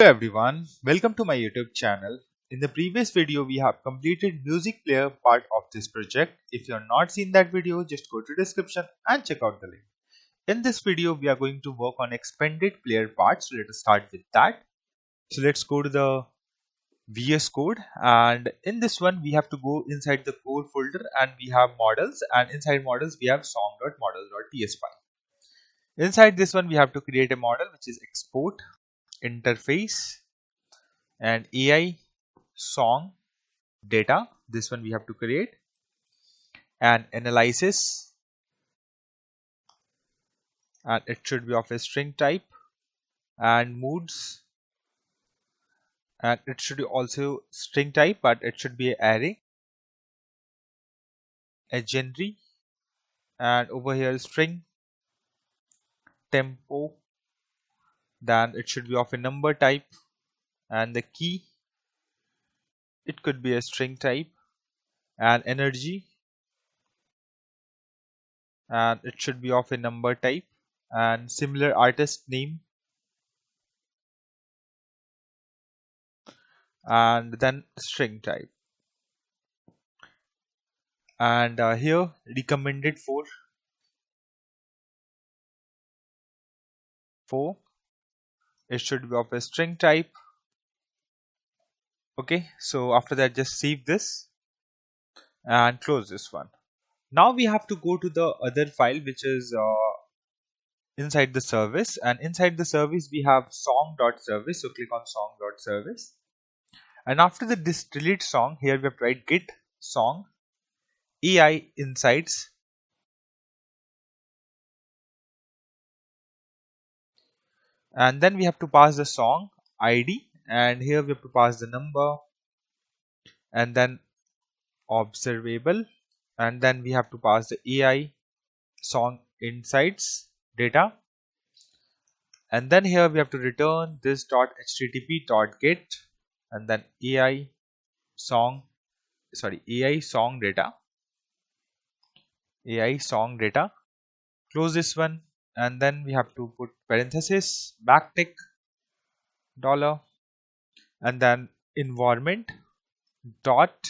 Hello everyone, welcome to my YouTube channel. In the previous video, we have completed music player part of this project. If you have not seen that video, just go to description and check out the link. In this video, we are going to work on expanded player part. So let us start with that. So let's go to the VS Code, and in this one we have to go inside the core folder and we have models, and inside models we have song.models.ts file. Inside this one we have to create a model which is export interface and AI song data. This one we have to create, and analysis, and it should be of a string type, and moods, and it should be also string type but it should be an array, a genre, and over here string, tempo, then it should be of a number type, and the key, it could be a string type, and energy, and it should be of a number type, and similar artist name, and then string type. And here recommended for it should be of a string type. Okay, so after that just save this and close this one. Now we have to go to the other file which is inside the service, and inside the service we have song.service. So click on song.service, and after the delete song, here we have to write git song AI insights, and then we have to pass the song ID, and here we have to pass the number, and then observable, and then we have to pass the AI song insights data, and then here we have to return this .http.get, and then AI song data, close this one, and then we have to put parenthesis backtick dollar, and then environment dot,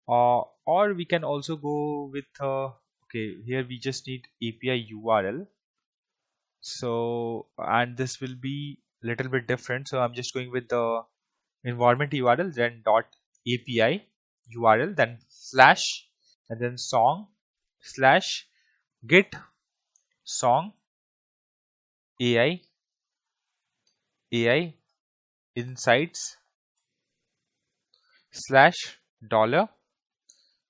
or we can also go with okay, here we just need API URL. So, and this will be little bit different, so I'm just going with the environment URL, then dot API URL, then slash, and then song slash git song AI insights slash dollar,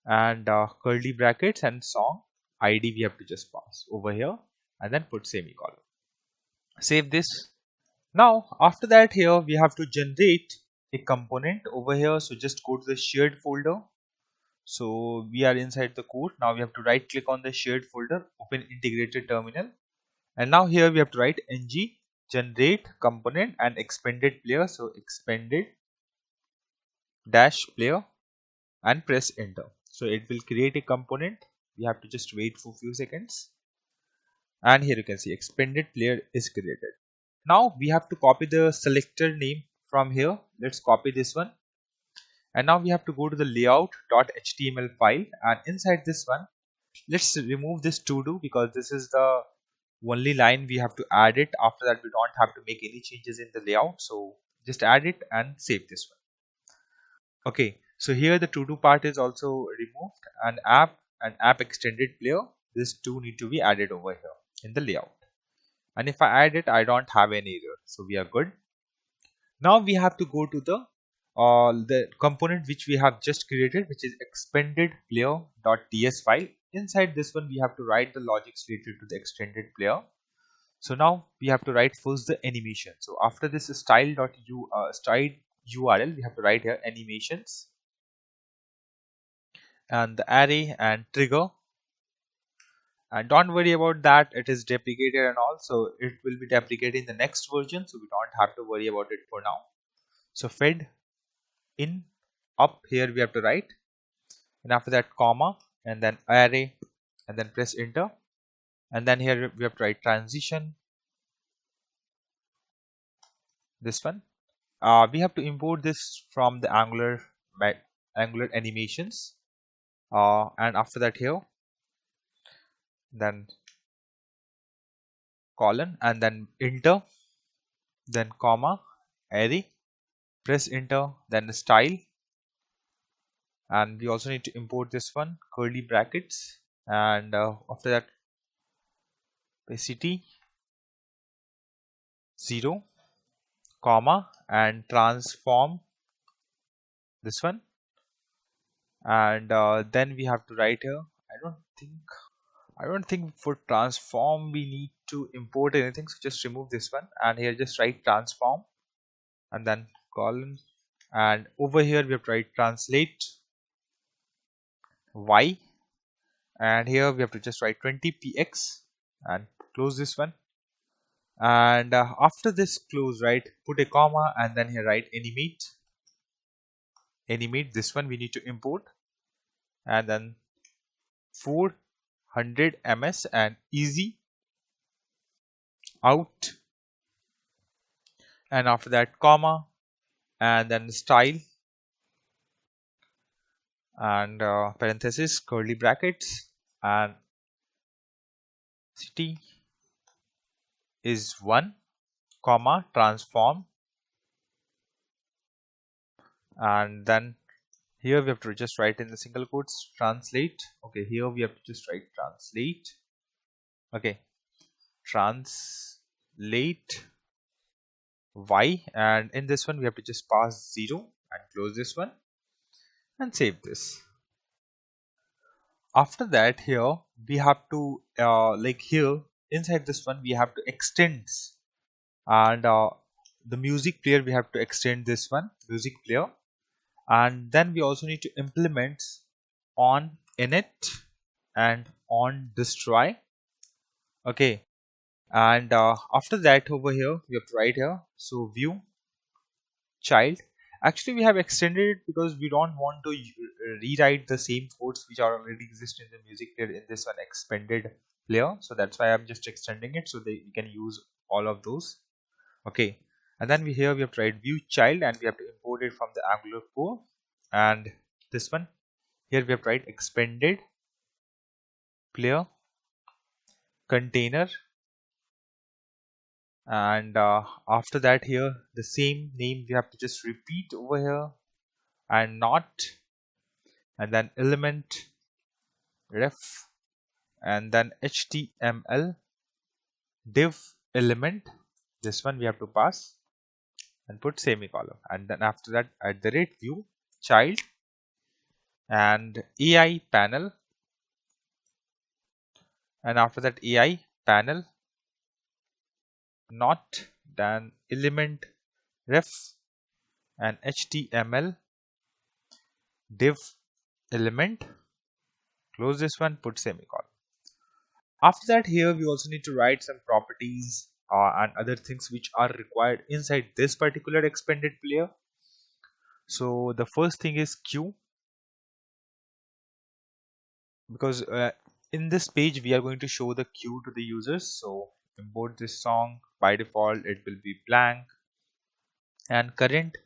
and curly brackets, and song ID we have to just pass over here, and then put semicolon. Save this. Now after that, here we have to generate a component over here. So just go to the shared folder. So we are inside the code. Now we have to right click on the shared folder, open integrated terminal, and now here we have to write ng generate component and expanded player. So expanded dash player, and press enter. So it will create a component. We have to just wait for few seconds, and here you can see expanded player is created. Now we have to copy the selector name from here. Let's copy this one, and now we have to go to the layout.html file, and inside this one let's remove this to do, because this is the only line we have to add it. After that we don't have to make any changes in the layout, so just add it and save this one. Okay, so here the to do part is also removed, and app extended player, these two need to be added over here in the layout, and if I add it I don't have any error, so we are good. Now we have to go to the component which we have just created, which is expanded player.ts file. Inside this one we have to write the logics related to the extended player. So now we have to write first the animation. So after this style URL, we have to write here animations, and the array and trigger, and don't worry about that, it is deprecated and all, so it will be deprecated in the next version, so we don't have to worry about it for now. So fed in up, here we have to write, and after that comma, and then array, and then press enter, and then here we have to write transition, this one, we have to import this from the Angular animations, and after that here, then colon, and then enter, then comma, array, press enter, then style, and we also need to import this one, curly brackets, and after that city 0, comma, and transform this one, and then we have to write here. I don't think for transform we need to import anything, so just remove this one, and here just write transform, and then colon, and over here we have to write translate y, and here we have to just write 20px and close this one, and after this close, right, put a comma, and then here write animate this one we need to import, and then 400 ms and easy out, and after that comma, and then style, and parenthesis, curly brackets, and city is 1, comma, transform, and then here we have to just write in the single quotes translate. Okay, here we have to just write translate. Okay, translate y, and in this one we have to just pass 0 and close this one and save this. After that, here we have to like here inside this one we have to extend, and the music player we have to extend this one, music player, and then we also need to implement on init and on destroy. Okay, and after that over here we have to write here, so view child. Actually we have extended it because we don't want to rewrite the same codes which are already exist in the music player in this one expanded player, so that's why I'm just extending it so that you can use all of those. Okay, and then here we have to write view child, and we have to import it from the Angular core, and this one here we have to write expanded player container, and after that here the same name we have to just repeat over here, and not, and then element ref, and then html div element, this one we have to pass and put semicolon, and then after that at the rate view child, and ai panel, and after that ai panel not, then element ref, and html div element, close this one, put semicolon. After that here we also need to write some properties and other things which are required inside this particular expanded player. So the first thing is queue, because in this page we are going to show the queue to the users. So import this song, by default it will be blank, and current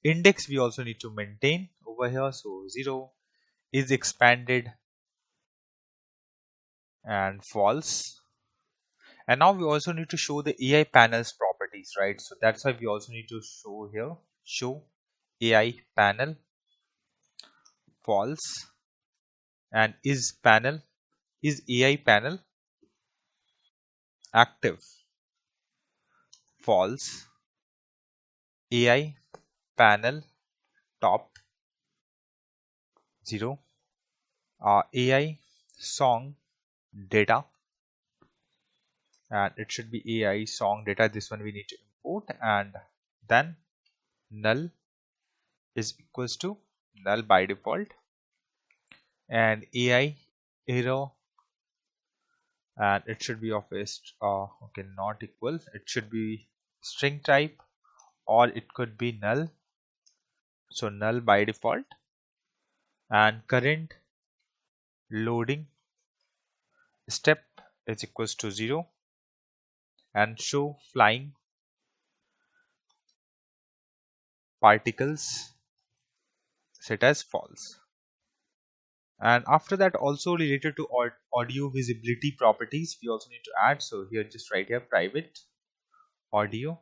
index we also need to maintain over here, so 0 is expanded and false. And now we also need to show the AI panels properties, right? So that's why we also need to show here, show AI panel false, and is AI panel active, false, AI panel top 0, AI song data, and it should be AI song data, this one we need to import, and then null is equals to null by default, and AI error, and it should be of a okay, not equal, it should be string type, or it could be null, so null by default, and current loading step is equals to 0, and show flying particles set as false. And after that, also related to audio visibility properties, we also need to add. So here, just write here private audio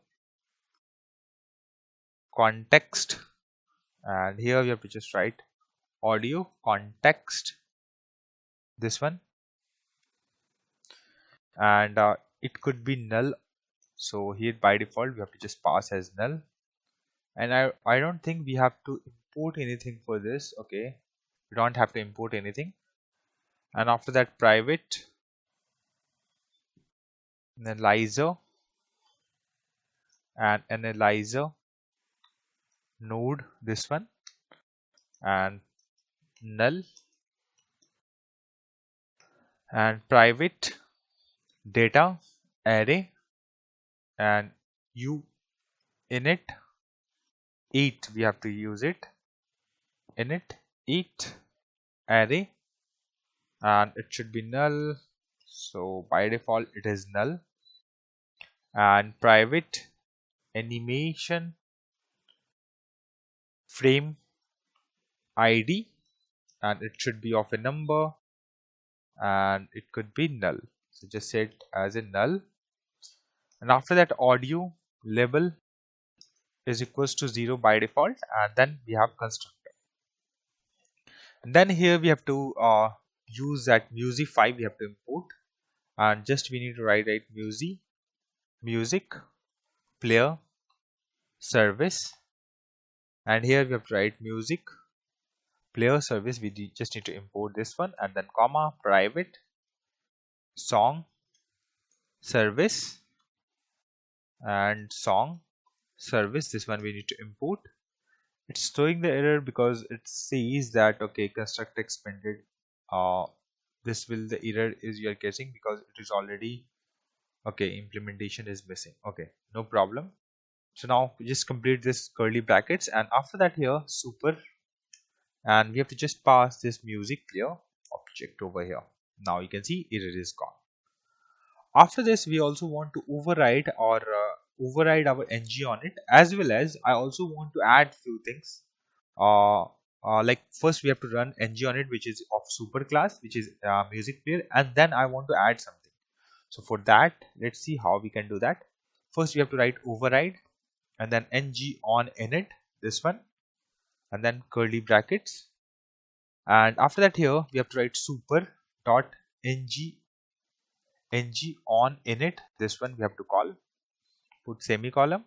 context, and here we have to just write audio context, this one, and it could be null. So here by default we have to just pass as null, and I don't think we have to import anything for this. Okay, we don't have to import anything. And after that, private analyzer and analyzer node, this one, and null, and private data array and u init 8, we have to use it, init 8 array, and it should be null. So by default it is null. And private animation frame ID, and it should be of a number, and it could be null. So just set as a null. And after that, audio label is equals to 0 by default, and then we have constructor. And then here we have to use that music 5 we have to import, and just we need to write music player service, and here we have to write music player service. We just need to import this one, and then comma private song service and song service, this one we need to import. It's throwing the error because it says that okay, construct expanded, this will the error is you are getting because it is already okay, implementation is missing. Okay, no problem. So now we just complete this curly brackets, and after that here super, and we have to just pass this music player object over here. Now you can see error is gone. After this, we also want to override or override our ng on it, as well as I also want to add few things. Like first we have to run ng on it, which is of super class, which is music player, and then I want to add something. So for that, let's see how we can do that. First we have to write override and then ng on init, this one, and then curly brackets, and after that here we have to write super dot ng on init, this one we have to call, put semicolon,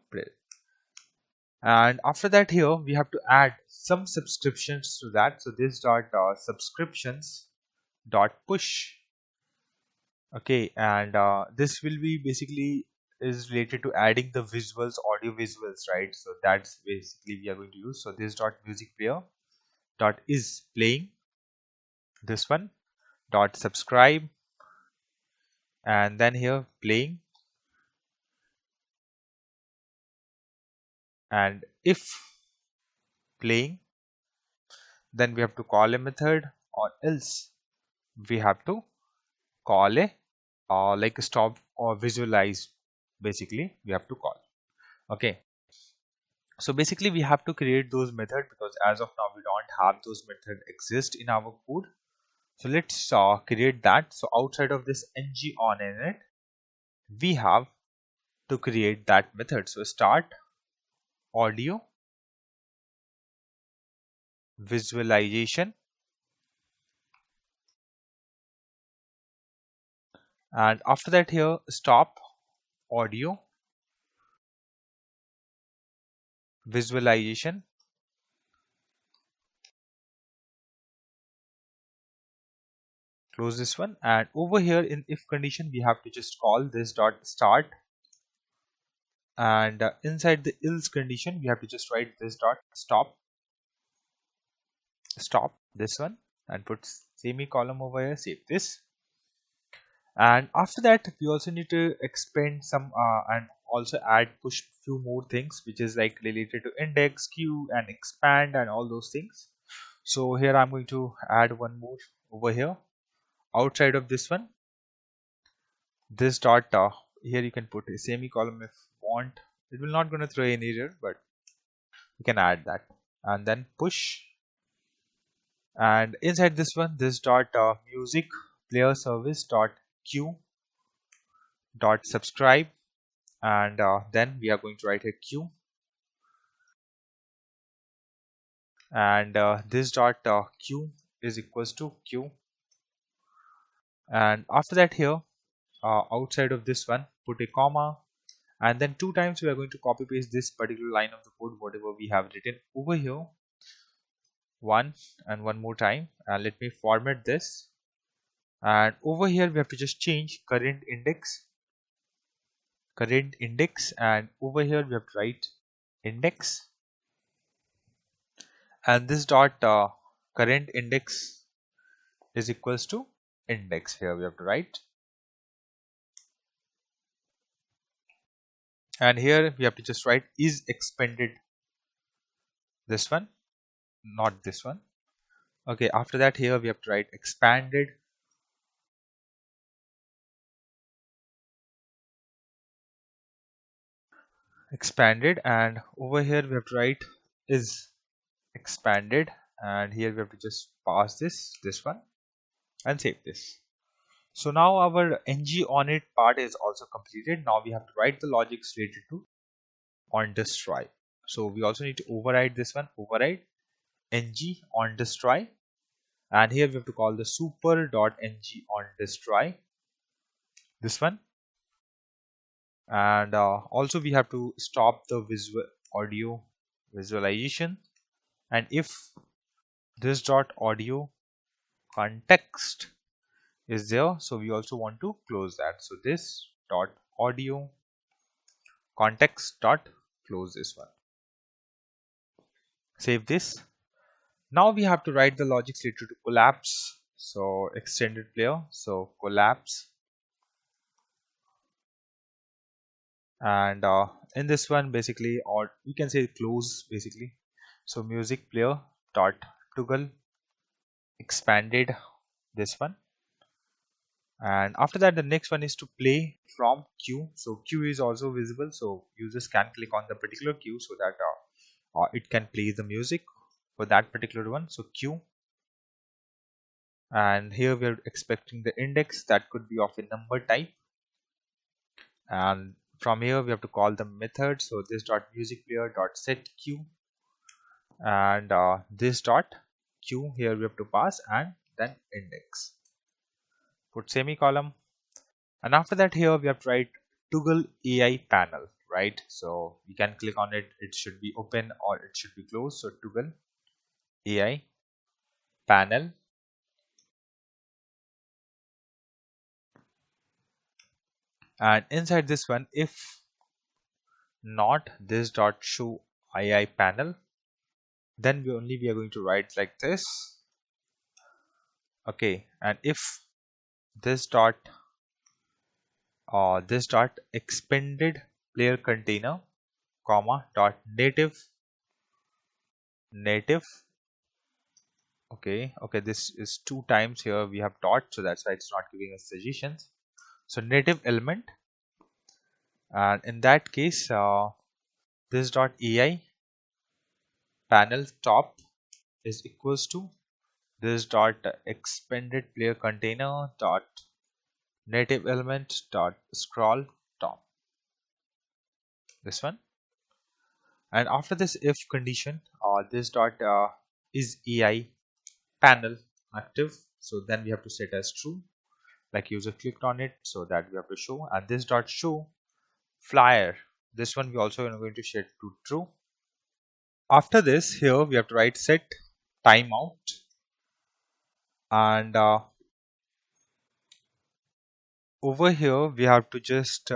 and after that here we have to add some subscriptions to that. So this dot subscriptions dot push, okay, and this will be basically is related to adding the visuals, audio visuals, right? So that's basically we are going to use. So this dot music player dot is playing, this one, dot subscribe, and then here playing, and if playing, then we have to call a method, or else we have to call a like a stop or visualize, basically we have to call. Okay, so basically we have to create those methods because as of now we don't have those methods exist in our code. So let's create that. So outside of this ng on init, we have to create that method. So start audio visualization, and after that here stop audio visualization, close this one, and over here in if condition we have to just call this dot start, and inside the else condition we have to just write this dot stop, this one, and put semicolon over here, save this. And after that we also need to expand some and also add push few more things which is like related to index, queue, and expand and all those things. So here I'm going to add one more over here outside of this one, this dot here you can put a semicolon if you want. It will not going to throw any error, but we can add that, and then push. And inside this one, this dot music player service dot queue dot subscribe, and then we are going to write a queue, and this dot queue is equals to queue. And after that, here outside of this one, put a comma, and then 2 times we are going to copy paste this particular line of the code whatever we have written over here, one and one more time. And let me format this, and over here we have to just change current index, and over here we have to write index, and this dot current index is equals to index. Here we have to write, and here we have to just write is expanded, this one, not this one. Okay, after that, here we have to write expanded, and over here we have to write is expanded, and here we have to just pass this one and save this. So now our ng on it part is also completed. Now we have to write the logics related to on destroy. So we also need to override this one, override ng on destroy, and here we have to call the super.ng on destroy, this one. And also we have to stop the visual audio visualization, and if this dot audio context is there, so we also want to close that. So this dot audio context dot close this one, save this. Now we have to write the logics related to collapse, so extended player, so collapse, and in this one basically, or we can say close basically. So music player dot toggle expanded, this one. And after that, the next one is to play from queue. So queue is also visible, so users can click on the particular queue so that it can play the music for that particular one. So queue, and here we are expecting the index that could be of a number type, and from here we have to call the method. So this dot music player dot set queue, and this dot queue, here we have to pass and then index, put semicolon. And after that, here we have to write toggle AI panel, right? So you can click on it, it should be open or it should be closed. So toggle AI panel, and inside this one, if not this dot show AI panel, then we are going to write like this. Okay, and if this dot expanded player container comma dot native. Okay, this is 2 times here we have dot, so that's why it's not giving us suggestions. So native element, and in that case this dot AI panel top is equals to this dot expanded player container dot native element dot scroll top, this one. And after this if condition, this dot is AI panel active, so then we have to set as true, like user clicked on it, so that we have to show. And this dot show flyer, this one we also are going to set to true. After this, here we have to write set timeout, and over here we have to just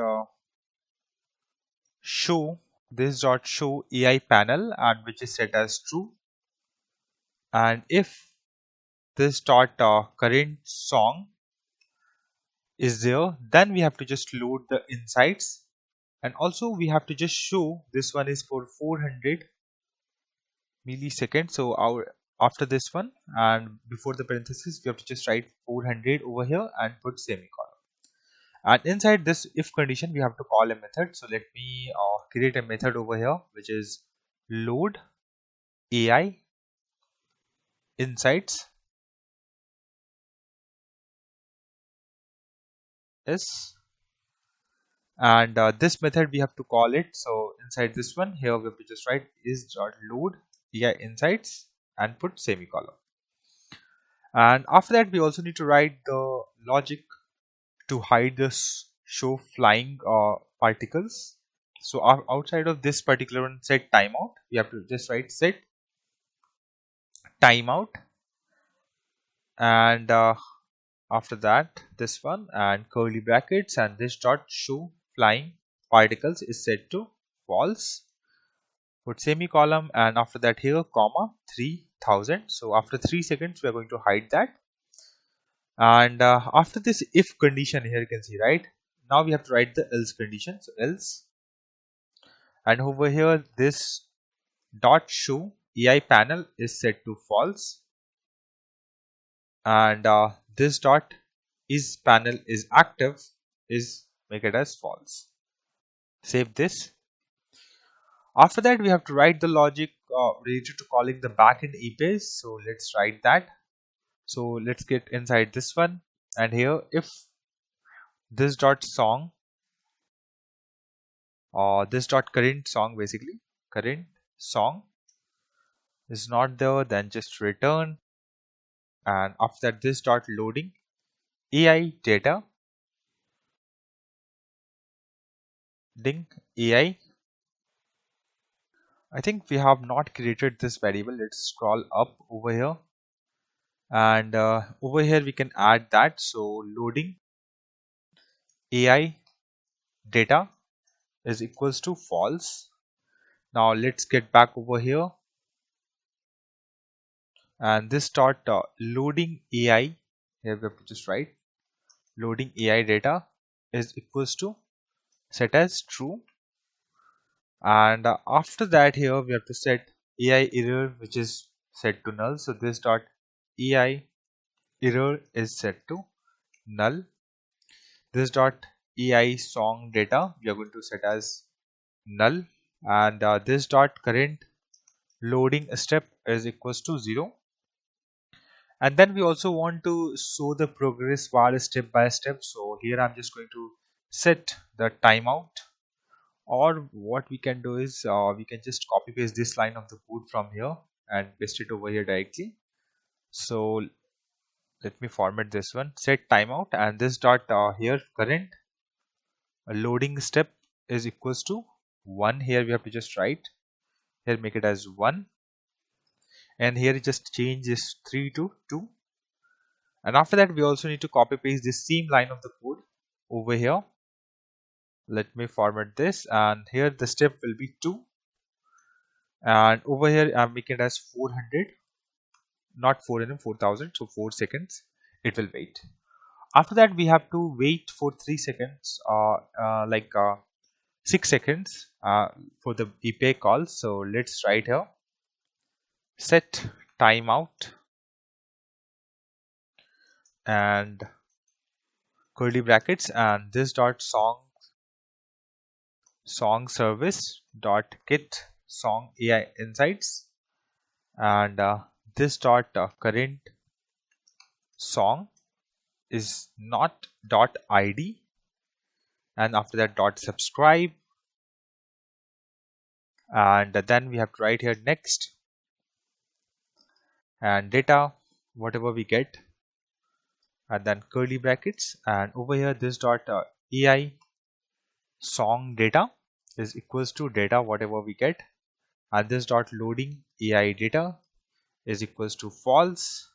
show this dot show AI panel, and which is set as true. And if this dot current song is there, then we have to just load the insights, and also we have to just show this one is for 400 milliseconds. So our after this one and before the parenthesis, we have to just write 400 over here and put semicolon. And inside this if condition, we have to call a method. So let me create a method over here which is load AI insights is, and this method we have to call it. So inside this one here we have to just write is dot load AI insights and put semicolon. And after that we also need to write the logic to hide this show flying particles. So outside of this particular one set timeout, we have to just write set timeout, and after that this one and curly brackets, and this dot show flying particles is set to false. Put semicolon, and after that here comma 3000. So after 3 seconds we are going to hide that. And after this if condition here you can see, right, now we have to write the else condition. So else, and over here this dot show AI panel is set to false, and this dot is panel is active is make it as false. Save this. After that we have to write the logic related to calling the backend APIs. So let's write that. So let's get inside this one, and here if this dot song or this dot current song, basically current song is not there, then just return. And after that this dot loading AI data ding AI. I think we have not created this variable. Let's scroll up over here, and over here we can add that. So loading AI data is equals to false. Now let's get back over here, and this dot loading AI, here we have to just write loading AI data is equals to set as true. And after that here we have to set AI error, which is set to null. So this dot AI error is set to null. This dot AI song data we are going to set as null, and this dot current loading step is equals to 0. And then we also want to show the progress bar step by step. So here I'm just going to set the timeout, or what we can do is we can just copy paste this line of the code from here and paste it over here directly. So let me format this one, set timeout, and this dot here current loading step is equals to 1. Here we have to just write, here make it as 1, and here just change this 3 to 2. And after that we also need to copy paste this same line of the code over here. Let me format this, and here the step will be 2, and over here I'm making it as 400, not 400, 4000. So 4 seconds it will wait. After that we have to wait for 3 seconds, 6 seconds for the API call. So let's write here set timeout and curly brackets, and this dot song service dot get song AI insights, and this dot current song is not dot ID, and after that dot subscribe, and then we have to write here next and data whatever we get, and then curly brackets, and over here this dot AI song data is equals to data whatever we get, and this dot loading AI data is equals to false,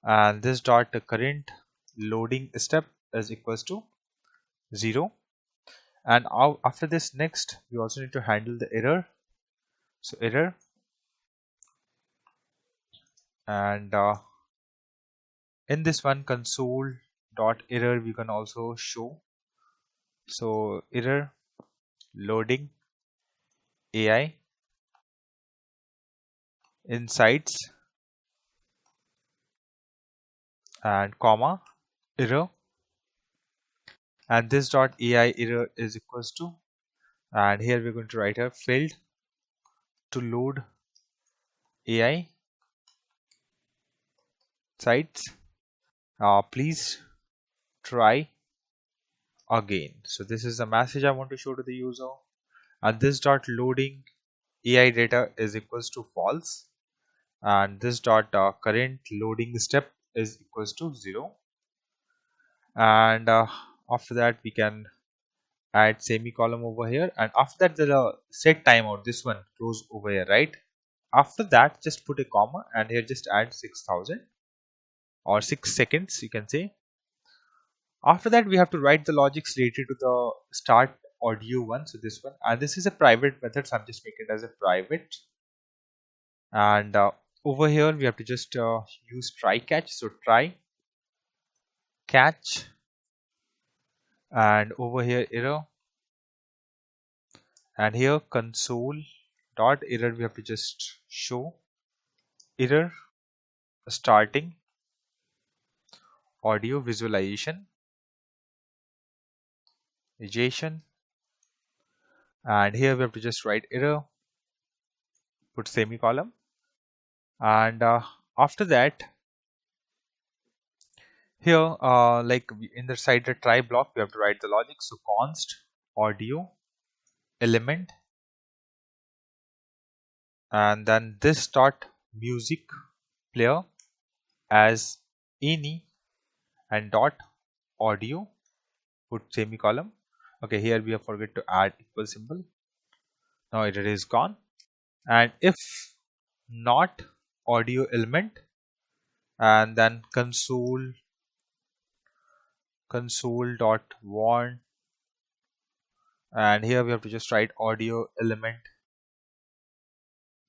and this dot current loading step is equals to 0. And after this next we also need to handle the error. So error, and in this one console dot error we can also show. So error loading AI insights and comma error, and this dot AI error is equals to, and here we're going to write a failed to load AI sites. Please try again. So this is the message I want to show to the user. And this dot loading AI data is equals to false, and this dot current loading step is equals to 0. And after that we can add semicolon over here, and after that the set timeout, this one close over here, right? After that just put a comma, and here just add 6000 or 6 seconds, you can say. After that we have to write the logics related to the start audio one, so this one, and this is a private method, so I'm just making it as a private. And over here we have to just use try catch, so try catch, and over here error, and here console dot error we have to just show error starting audio visualization, and here we have to just write error, put semicolon, and after that here in the side the try block we have to write the logic, so const audio element, and then this dot music player as any, and dot audio, put semicolon. Okay, here we have forget to add equal symbol. Now it is gone. And if not audio element, and then console dot warn, and here we have to just write audio element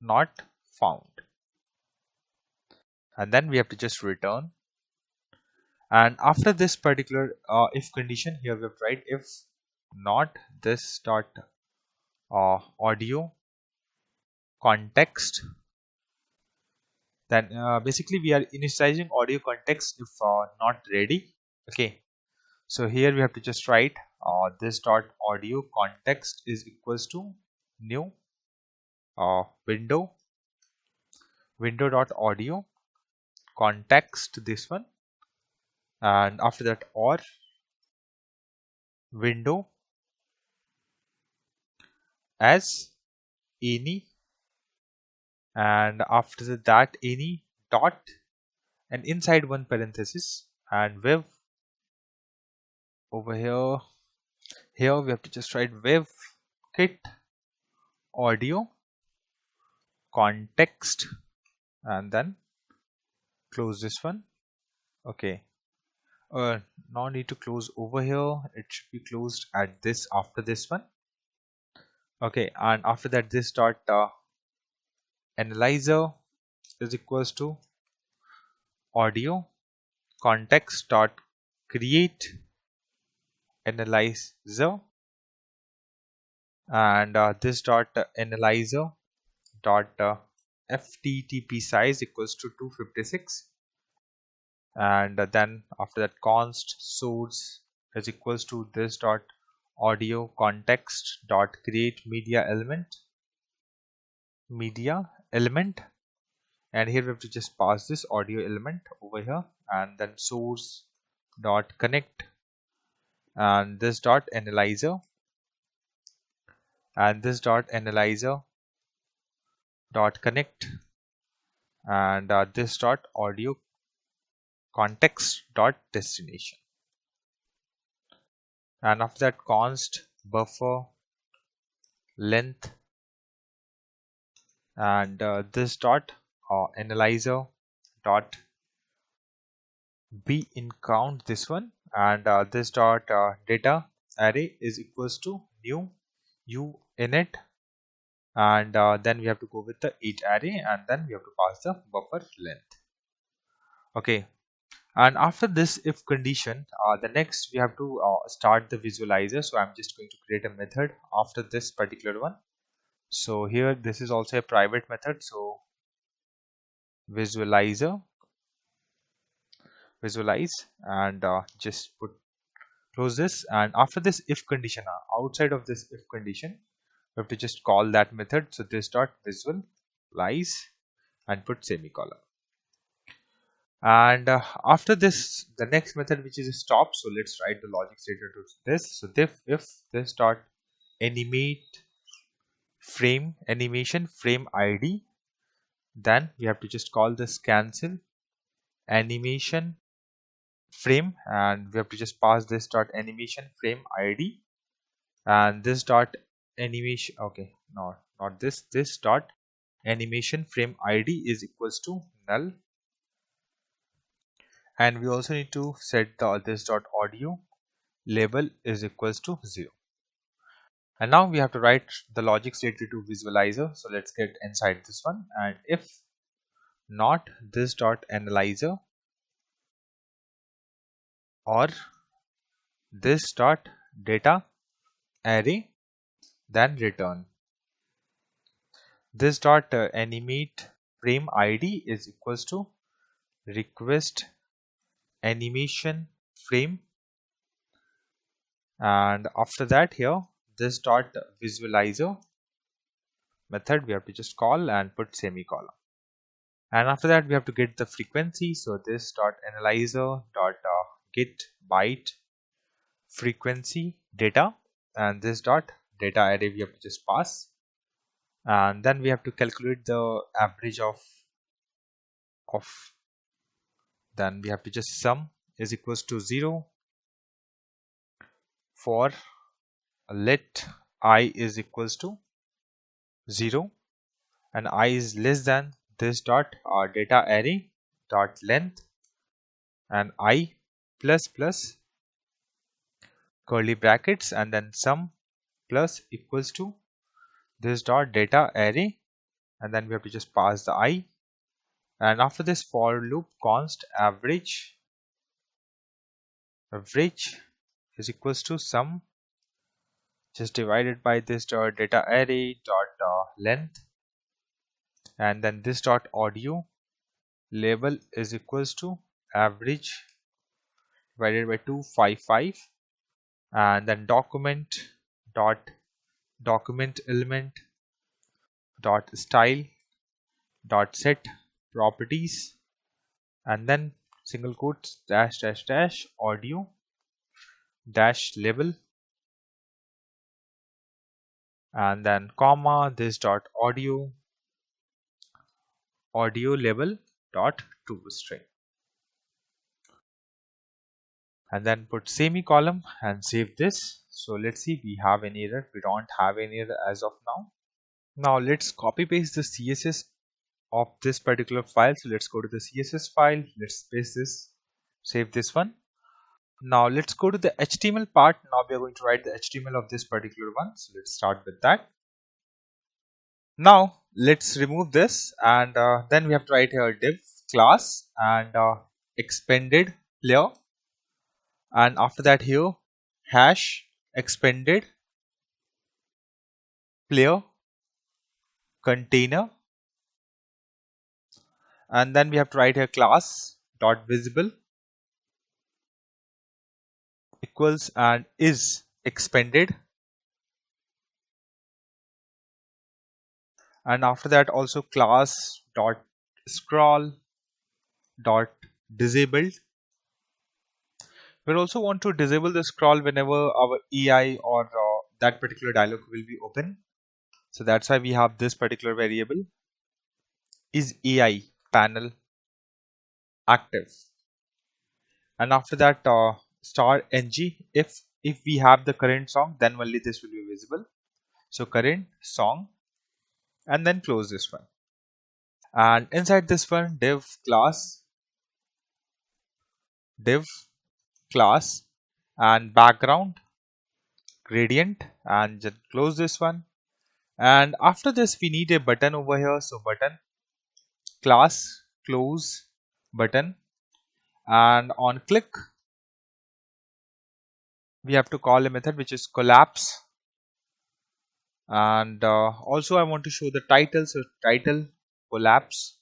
not found, and then we have to just return. And after this particular if condition, here we have to write if not this dot audio context, then basically we are initializing audio context if not ready. Okay, so here we have to just write this dot audio context is equals to new window dot audio context, this one, and after that or window as any, and after that any dot, and inside one parenthesis, and with over here we have to just write with kit audio context, and then close this one. Okay, now need to close over here, it should be closed at this after this one. Okay, and after that this dot analyzer is equals to audio context dot create analyzer, and this dot analyzer dot FTTP size equals to 256, and then after that const source is equals to this dot audio context dot create media element, and here we have to just pass this audio element over here, and then source dot connect, and this dot analyzer, and this dot analyzer dot connect, and this dot audio context dot destination, and after that const buffer length, and this dot analyzer dot be in count, this one, and this dot data array is equals to new u init, and then we have to go with the each array, and then we have to pass the buffer length. Okay, and after this if condition, the next we have to start the visualizer, so I'm just going to create a method after this particular one. So here this is also a private method, so visualize, and just put close this, and after this if condition, outside of this if condition we have to just call that method. So this dot visualize and put semicolon. And after this, the next method, which is stop. So let's write the logic statement to this. So if this dot animation frame ID, then we have to just call this cancel animation frame, and we have to just pass this dot animation frame ID, and this dot animation, okay, no, not this dot animation frame ID is equals to null, and we also need to set this dot audio label is equals to 0. And now we have to write the logic statement to visualizer. So let's get inside this one, and if not this dot analyzer or this dot data array, then return this dot animate frame ID is equals to request animation frame, and after that here this dot visualizer method we have to just call and put semicolon, and after that we have to get the frequency. So this dot analyzer dot get byte frequency data, and this dot data array we have to just pass, and then we have to calculate the average of then we have to just sum is equals to 0 for let I is equals to 0 and I is less than this dot data array dot length and I plus plus curly brackets, and then sum plus equals to this dot data array, and then we have to just pass the I, and after this for loop const average is equals to sum just divided by this dot data array dot length, and then this dot audio label is equals to average divided by 255, and then document element dot style dot set properties, and then single quotes dash dash dash audio dash label, and then comma this dot audio label dot to string, and then put semicolon and save this. So let's see, we have any error. We don't have any error as of now. Now let's copy paste the CSS of this particular file. So let's go to the CSS file, let's paste this, save this one. Now let's go to the HTML part. Now we are going to write the HTML of this particular one. So let's start with that. Now let's remove this, and then we have to write here div class and expanded player, and after that here hash expanded player container, and then we have to write here class dot visible equals and is expanded, and after that also class dot scroll dot disabled. We'll also want to disable the scroll whenever our AI or that particular dialog will be open. So that's why we have this particular variable is AI panel active, and after that star ng, if we have the current song then only this will be visible. So current song, and then close this one, and inside this one div class and background gradient, and just close this one, and after this we need a button over here. So button class close button, and on click we have to call a method which is collapse, and also I want to show the title. So title collapse,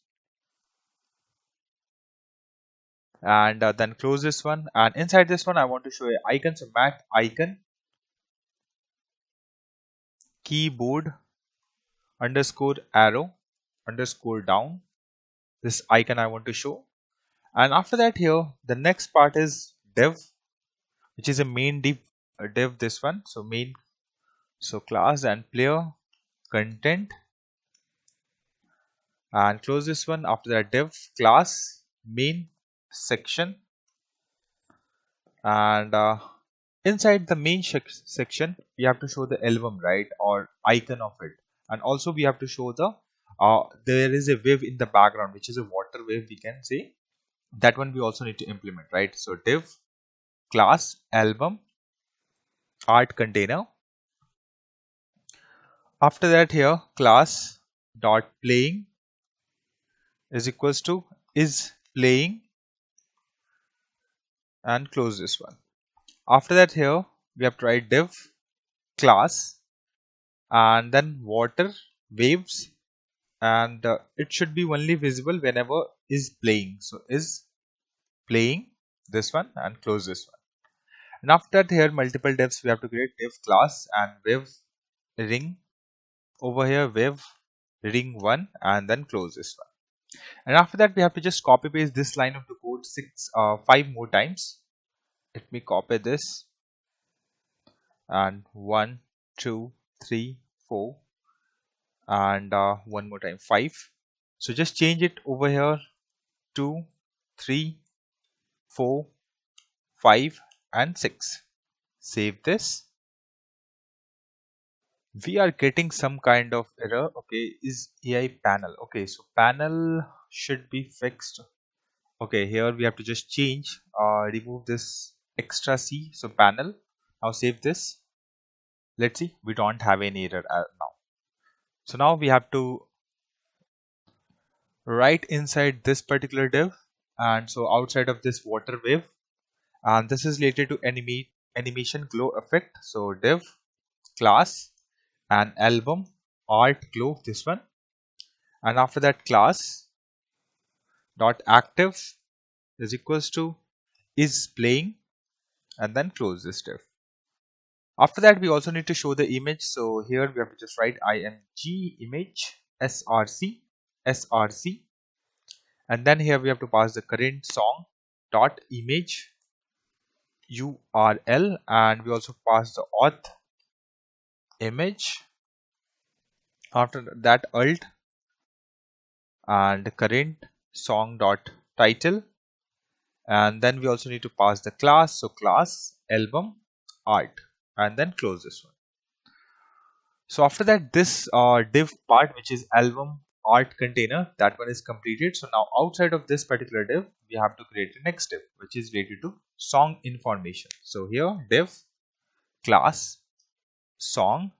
and then close this one, and inside this one I want to show a icon. So mat icon keyboard underscore arrow underscore down, this icon I want to show. And after that, here the next part is div, which is a main div, this one. So main, so class and player content, and close this one. After that, div class main section, and inside the main section we have to show the album, right, or icon of it. And also we have to show the there is a wave in the background, which is a water wave, we can say. That one we also need to implement, right? So div class album art container. After that, here class dot playing is equals to is playing, and close this one. After that, here we have to write div class and then water waves, and it should be only visible whenever is playing. So is playing, this one, and close this one. And after that, here multiple divs we have to create: div class and wave ring, over here wave ring 1, and then close this one. And after that, we have to just copy paste this line of the code 5 more times. Let me copy this, and 1 2 3 4, and one more time 5. So just change it over here: 2 3 4 5 and 6. Save this. We are getting some kind of error. Okay, is AI panel? Okay, so panel should be fixed. Okay, here we have to just change, remove this extra C, so panel. Now save this. Let's see, we don't have any error now. So now we have to write inside this particular div, and so outside of this water wave, and this is related to animation glow effect. So div class and album art glow, this one. And after that, class dot active is equals to is playing, and then close this div. After that, we also need to show the image. So here we have to just write img image src, and then here we have to pass the current song dot image url, and we also pass the auth image. After that, alt and current song dot title, and then we also need to pass the class, so class album art, and then close this one. So after that, this div part, which is album art container, that one is completed. So now outside of this particular div, we have to create the next div, which is related to song information. So here div class song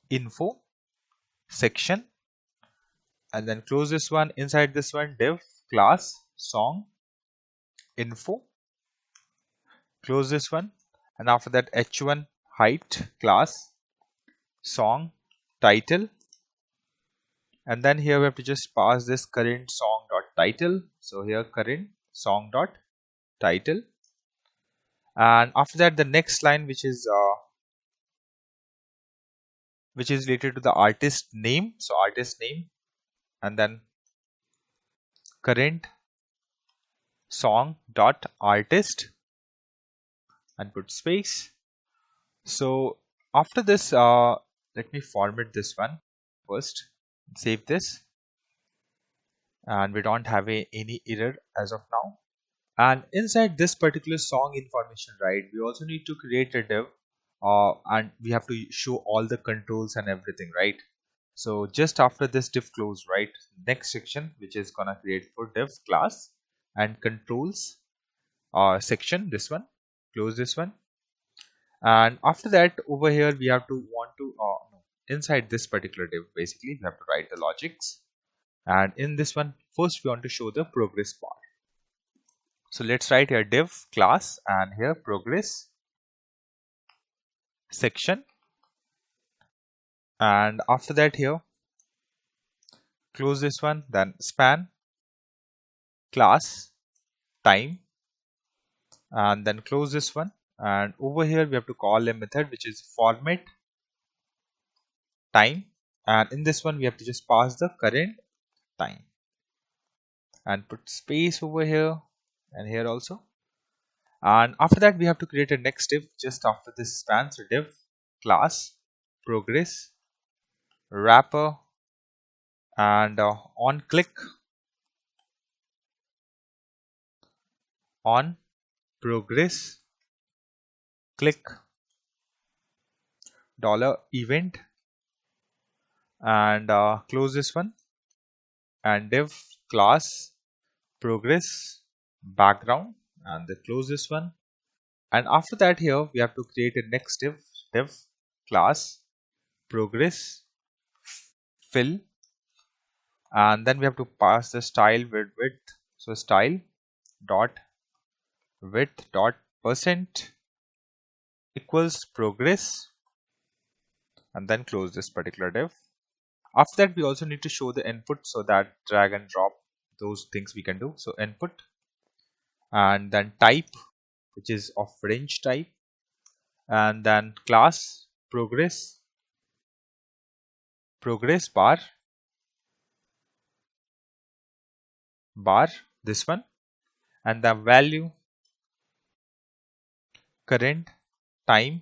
info section, and then close this one. Inside this one, div class song info, close this one. And after that, h1 height class song title, and then here we have to just pass this current song dot title. So here current song dot title, and after that, the next line, which is related to the artist name, so artist name, and then current song dot artist, and put space. So after this, let me format this one first, save this, and we don't have any error as of now. And inside this particular song information, right, we also need to create a div, and we have to show all the controls and everything, right? So just after this div close, right, next section, which is gonna create for div class and controls section, this one, close this one. And after that, over here we have to no, inside this particular div, basically we have to write the logics, and in this one first we want to show the progress bar. So let's write here div class and here progress section, and after that, here close this one, then span class time, and then close this one. And over here we have to call a method which is format time, and in this one we have to just pass the current time and put space over here and here also. And after that we have to create a next div just after this span. So div class progress wrapper, and on click on progress click dollar event, and close this one, and div class progress background, and then close this one. And after that here we have to create a next div class progress fill, and then we have to pass the style width. So style dot width dot percent equals progress, and then close this particular div. After that we also need to show the input, so that drag and drop those things we can do. So input, and then type, which is of range type, and then class progress bar this one, and the value current time,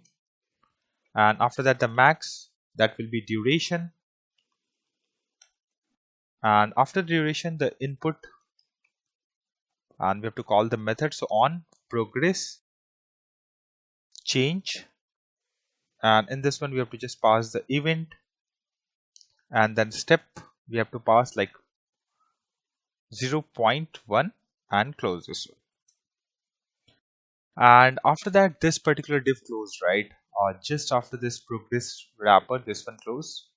and after that the max, that will be duration, and after duration the input, and we have to call the method. So on progress change, and in this one we have to just pass the event, and then step we have to pass like 0.1, and close this one. And after that this particular div closed, right? Just after this progress wrapper, this one closed,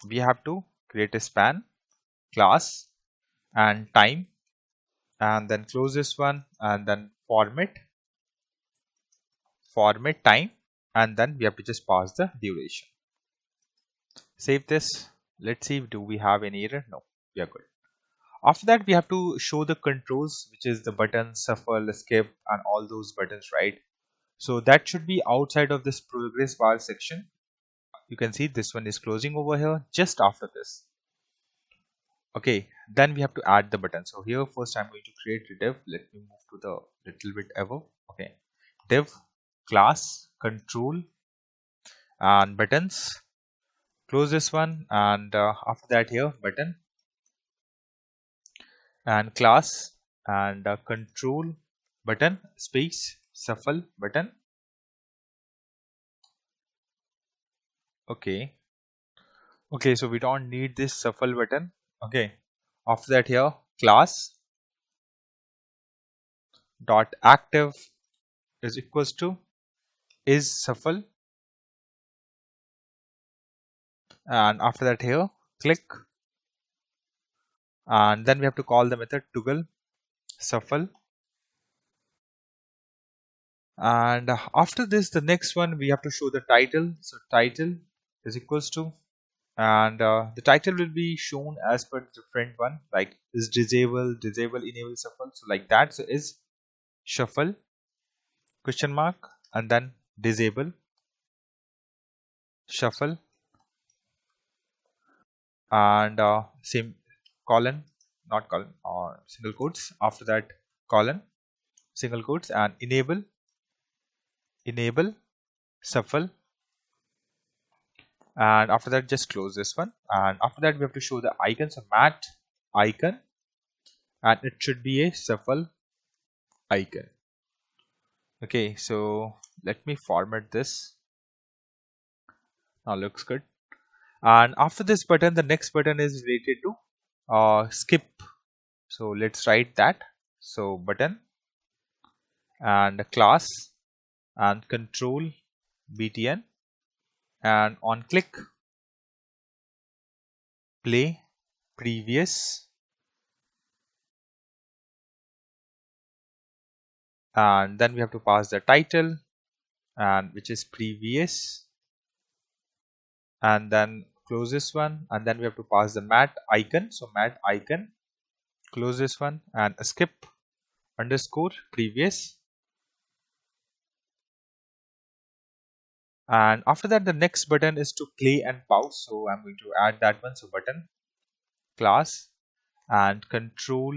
we have to create a span class and time, and then close this one, and then format time, and then we have to just pass the duration. Save this. Let's see, do we have any error? No, we are good. After that we have to show the controls, which is the button, shuffle, skip, and all those buttons, right? So that should be outside of this progress bar section. You can see this one is closing over here just after this. Okay, then we have to add the button. So here first I'm going to create a div. Let me move to the little bit above. Okay, div class control and buttons, close this one, and after that here button and class, and control button space shuffle button. Okay, so we don't need this shuffle button. Okay, after that here class dot active is equals to is shuffle, and after that here click, and then we have to call the method toggle shuffle, and after this the next one we have to show the title. So title is equals to, and the title will be shown as per different one, like is disable enable shuffle, so like that. So is shuffle question mark, and then disable shuffle, and same colon, not colon, or single quotes, after that colon single quotes, and enable shuffle, and after that just close this one. And after that we have to show the icon, so mat icon, and it should be a shuffle icon. Okay, so let me format this. Now looks good. And after this button the next button is related to skip. So let's write that. So button and class and control btn, and on click play previous, and then we have to pass the title, and which is previous, and then close this one, and then we have to pass the mat icon. So mat icon, close this one, and skip underscore previous, And after that, the next button is to play and pause. So I'm going to add that one. So button, class, and control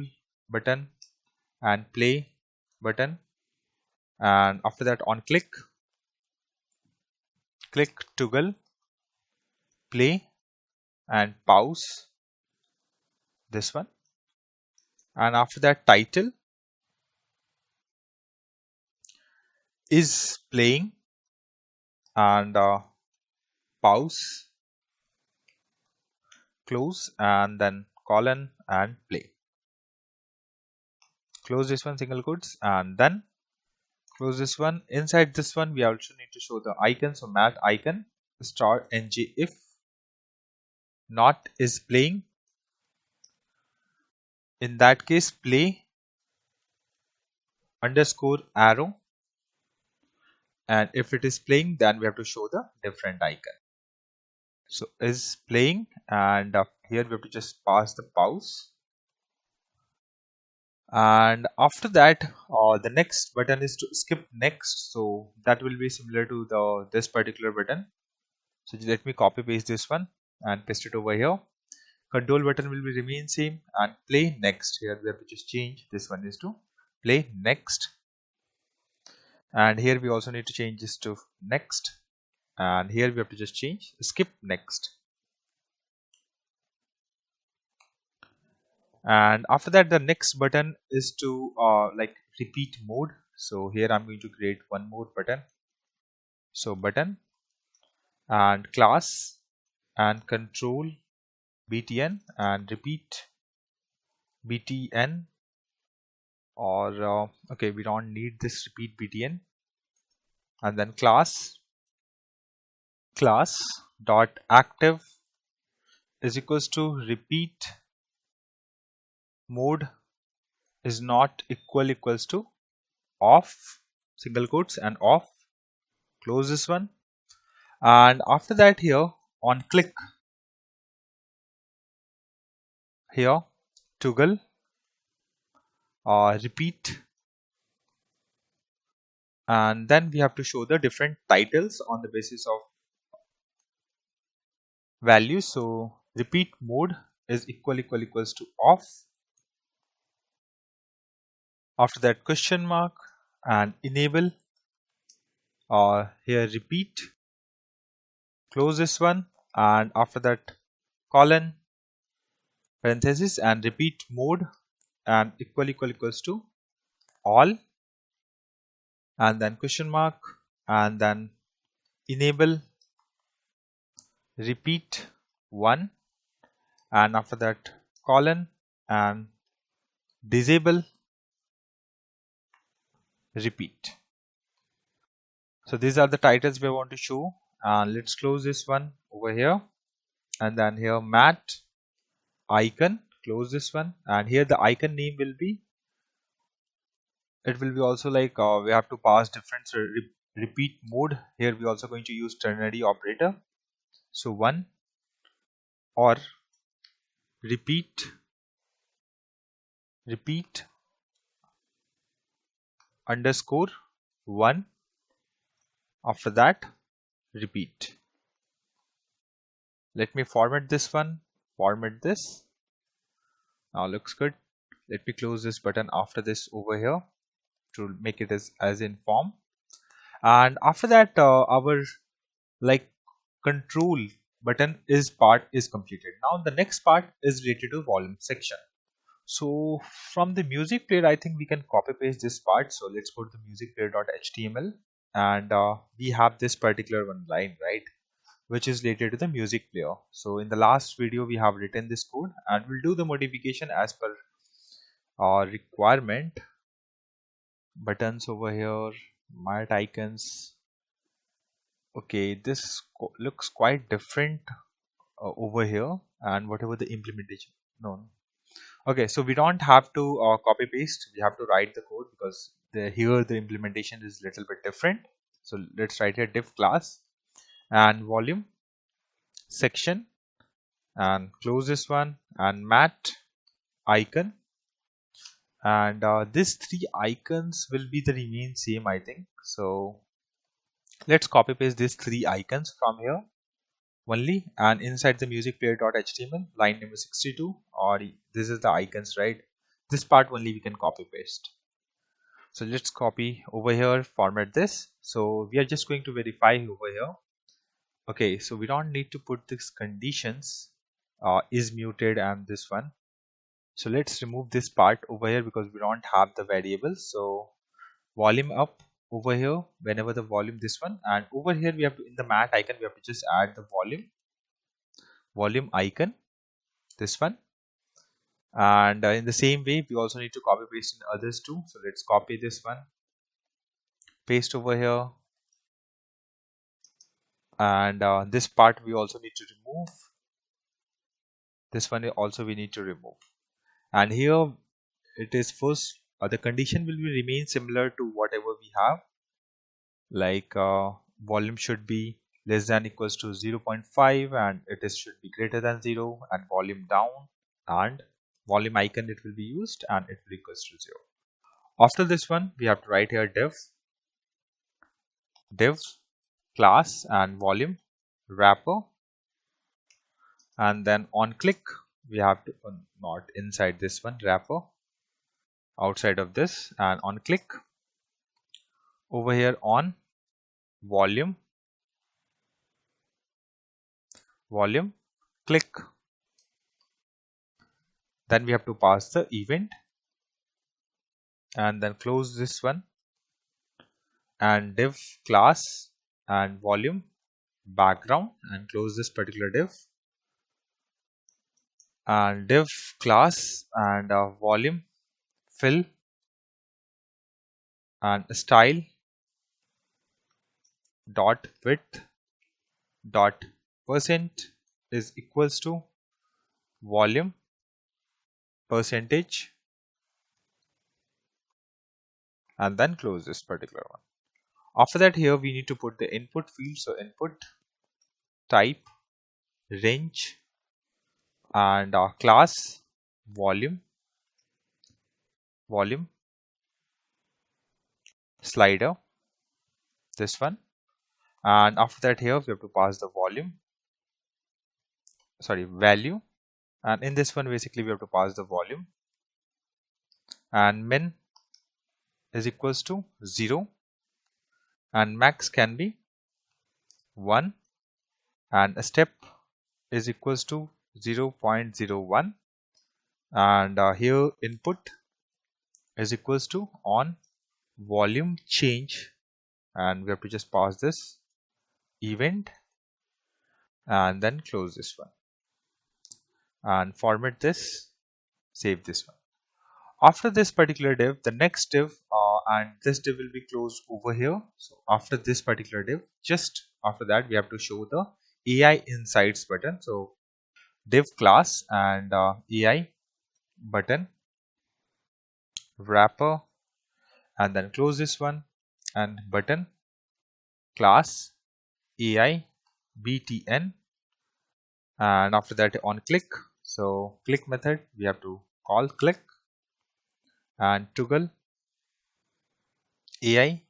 button, and play button. And after that, on click toggle, play and pause, this one. And after that, title is playing, and pause, close, and then colon and play. Close this one, single quotes, and then close this one. Inside this one, we also need to show the icon. So mat icon star ng if not is playing. In that case, play underscore arrow, and if it is playing, then we have to show the different icon. So is playing, and here we have to just pass the pause. And after that, the next button is to skip next. So that will be similar to this particular button. So let me copy paste this one and paste it over here. Control button will be remain same, and play next. Here we have to just change this one is to play next, and here we also need to change this to next, and here we have to just change skip next. And after that, the next button is to like repeat mode. So here I'm going to create one more button. So button and class and control btn and repeat btn, or okay, we don't need this repeat btn. And then class dot active is equals to repeat mode is not equals to off, single quotes, and off. Close this one. And after that, here on click, here toggle repeat, and then we have to show the different titles on the basis of values. So repeat mode is equals to off. After that, question mark and enable, here repeat, close this one, and after that, colon parenthesis and repeat mode and equals to all, and then question mark, and then enable repeat 1, and after that, colon and disable repeat. So these are the titles we want to show, and let's close this one over here, and then here mat icon, close this one, and here the icon name will be, it will be also like we have to pass different. So repeat mode, here we also going to use ternary operator. So 1 or repeat underscore 1, after that repeat. Let me format this one, format this. Now looks good. Let me close this button after this over here to make it as in form. And after that, our like control button is completed. Now the next part is related to volume section. So from the music player, I think we can copy paste this part. So let's go to the music player.html, and we have this particular one line, right, which is related to the music player. So in the last video, we have written this code, and we'll do the modification as per our requirement. Buttons over here, mat icons. Okay, this looks quite different over here, and whatever the implementation, no. Okay, so we don't have to copy paste, we have to write the code, because here the implementation is a little bit different. So let's write here div class and volume section, and close this one, and mat icon, and these three icons will be the remain same, I think. So Let's copy paste these three icons from here only, and inside the music player.html, line number 62, or this is the icons, right? This part only we can copy paste. So let's copy over here, format this. So we are just going to verify over here. Okay, so we don't need to put this conditions is muted and this one. So let's remove this part over here because we don't have the variables. So volume up over here whenever the volume this one, and over here we have to, in the mat icon, we have to just add the volume icon, this one. And in the same way we also need to copy paste in others too. So let's copy this one, paste over here, and this part we also need to remove. This one also we need to remove. And here it is first, the condition will be remain similar to whatever we have, like volume should be less than equals to 0.5 and it is should be greater than 0, and volume down, and volume icon it will be used and it will equals to 0. After this one we have to write here div class and volume wrapper, and then on click we have to not inside this one wrapper, outside of this, and on click over here on volume click. Then we have to pass the event, and then close this one, and div class and volume background, and close this particular div, and div class and volume fill and style dot width dot percent is equals to volume percentage, and then close this particular one. After that, here we need to put the input field. So input type range and class volume slider, this one. And after that, here we have to pass the value, and in this one basically we have to pass the volume, and min is equals to 0 and max can be 1, and a step is equals to 0.01, and here input is equals to on volume change, and we have to just pass this event and then close this one and format this, save this one. After this particular div, the next div, and this div will be closed over here. So after this particular div, just after that we have to show the AI insights button. So div class and AI button wrapper, and then close this one, and button class AI btn, and after that on click. So click method we have to call click, and toggle AI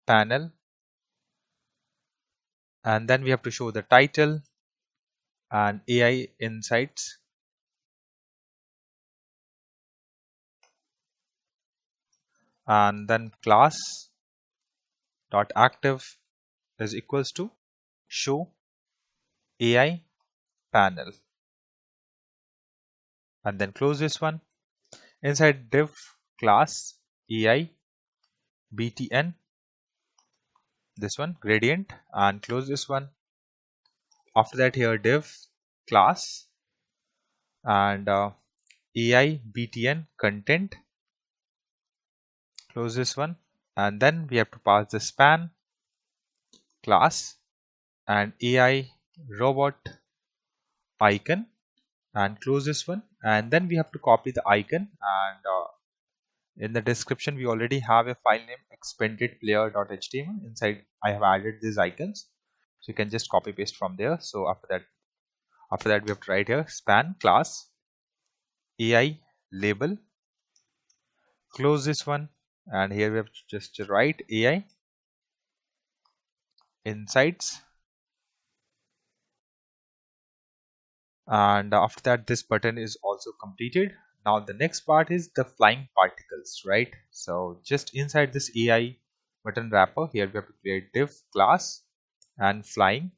panel, and then we have to show the title and AI insights, and then class dot active is equals to show AI panel, and then close this one. Inside div class AI btn, this one gradient, and close this one. After that, here div class and AI btn content, close this one, and then we have to pass the span class and AI robot icon, and close this one, and then we have to copy the icon, and in the description we already have a file name expandedplayer.html. Inside I have added these icons, so you can just copy paste from there. So after that we have to write here span class AI label, close this one, and here we have to just write AI insights, and after that this button is also completed. Now the next part is the flying particles, right? So just inside this AI button wrapper, here we have to create div class and flying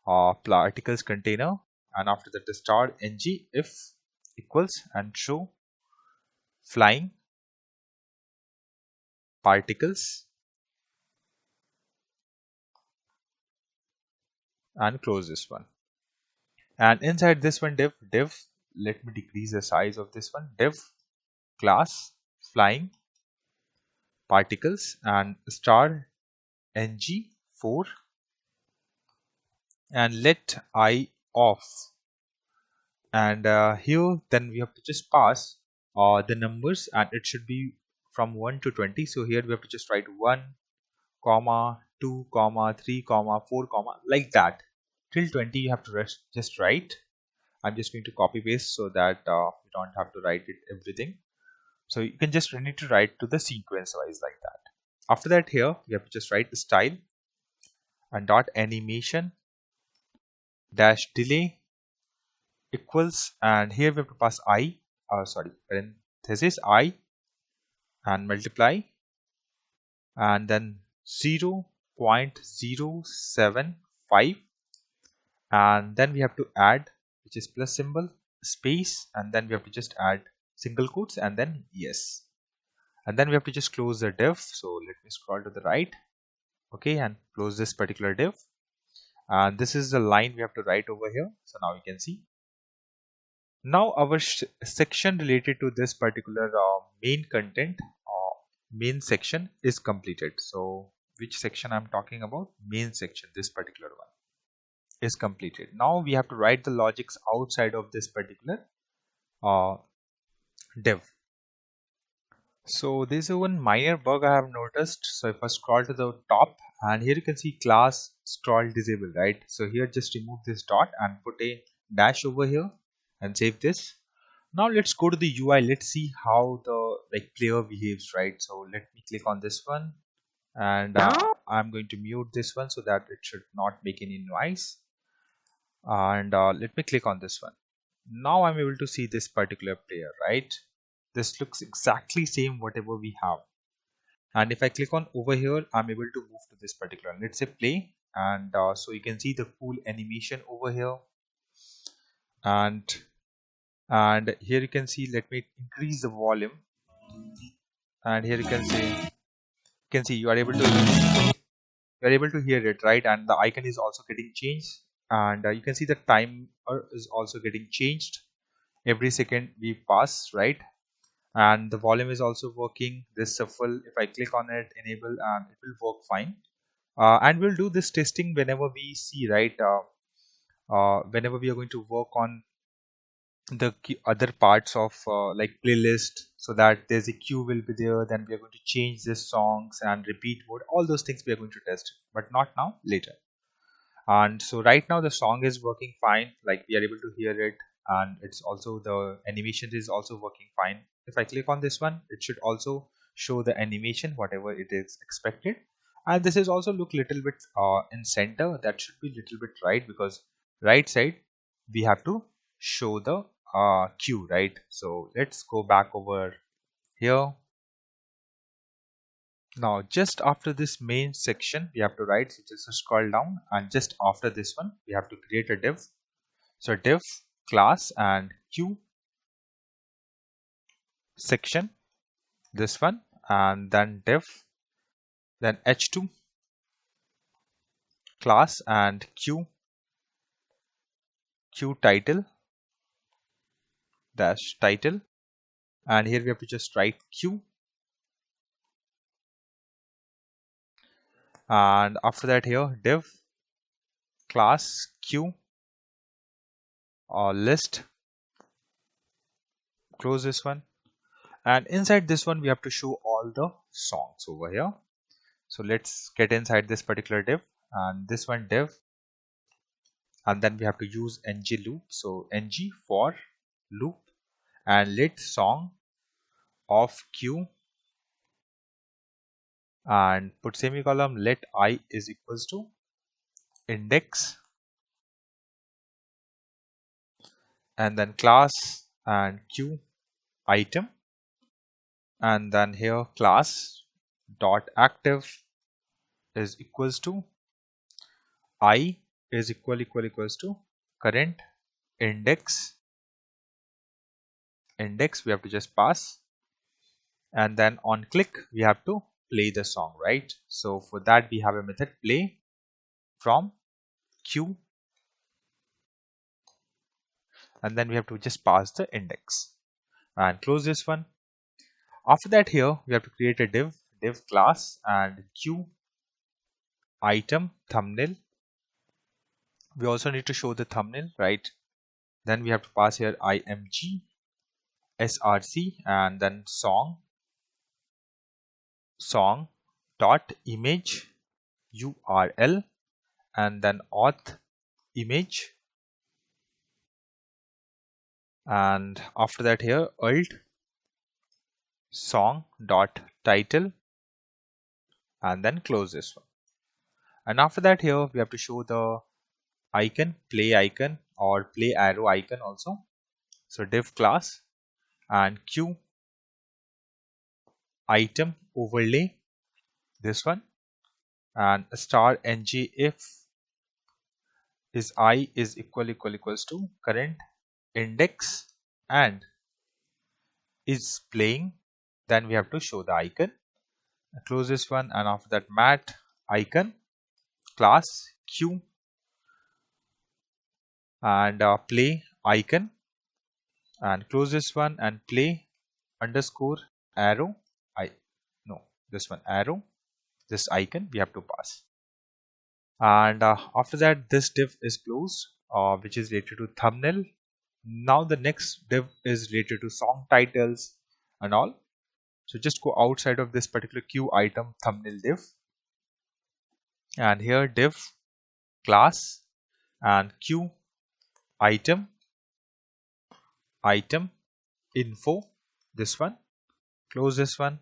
particles container, and after that the star ng if equals and show flying particles and close this one. And inside this one div, let me decrease the size of this one, div class flying particles and star ng4 and let I off. And here then we have to just pass the numbers, and it should be from 1 to 20. So here we have to just write 1 comma 2 comma 3 comma 4 comma like that till 20. You have to just write. I'm just going to copy paste so that you don't have to write it everything. So you can just need to write to the sequence wise like that. After that, here you have to just write the style and dot animation dash delay equals, and here we have to pass I parenthesis I and multiply, and then 0.075, and then we have to add, which is plus symbol, space, and then we have to just add single quotes and then yes, and then we have to just close the div. So let me scroll to the right, okay, and close this particular div, and this is the line we have to write over here. So now you can see, now our section related to this particular main content main section is completed. So which section I'm talking about? Main section, this particular one is completed. Now we have to write the logics outside of this particular uh, div. So there's a one minor bug I have noticed. So if I scroll to the top, and here you can see class scroll disable, right? So here just remove this dot and put a dash over here and save this. Now let's go to the UI. Let's see how the player behaves, right? So let me click on this one, and I'm going to mute this one so that it should not make any noise. And let me click on this one. Now I'm able to see this particular player, right? This looks exactly same whatever we have. And if I click on over here, I'm able to move to this particular, let's say play, and so you can see the cool animation over here, and here you can see, let me increase the volume, and here you can see you are able to hear it, right? And the icon is also getting changed, and you can see the time is also getting changed every second we pass, right? And the volume is also working. This shuffle, if I click on it, enable, and it will work fine. And we'll do this testing whenever we see, right? Whenever we are going to work on the other parts of playlist, so that there's a queue will be there, then we are going to change this songs and repeat mode, all those things we are going to test, but not now, later. And so right now the song is working fine, like we are able to hear it, and it's also the animation is also working fine. If I click on this one, it should also show the animation whatever it is expected, and this is also look little bit in center. That should be little bit right, because right side we have to show the queue, right? So let's go back over here. Now just after this main section we have to write, so just scroll down, and just after this one we have to create a div. So div class and queue section, this one, and then div, then h2 class and queue title dash title, and here we have to just write queue, and after that here div class queue list, close this one, and inside this one we have to show all the songs over here. So let's get inside this particular div, and this one div, and then we have to use ng loop. So ng for loop, and let song of queue and put semicolon, let I is equals to index, and then class and q item, and then here class dot active is equals to I is equals to current index we have to just pass, and then on click we have to play the song, right? So for that we have a method play from queue, and then we have to just pass the index and close this one. After that, here we have to create a div class and queue item thumbnail. We also need to show the thumbnail, right? Then we have to pass here img src and then song dot image url, and then auth image, and after that here alt song dot title, and then close this one. And after that, here we have to show the play icon or play arrow icon also. So div class and queue item overlay, this one, and star ng if is I is equals to current index and is playing, then we have to show the icon. Close this one, and after that mat icon class queue and play icon, and close this one, and play underscore arrow this one arrow, this icon we have to pass. And after that this div is closed, which is related to thumbnail. Now the next div is related to song titles and all. So just go outside of this particular queue item thumbnail div, and here div class and queue item info, this one, close this one.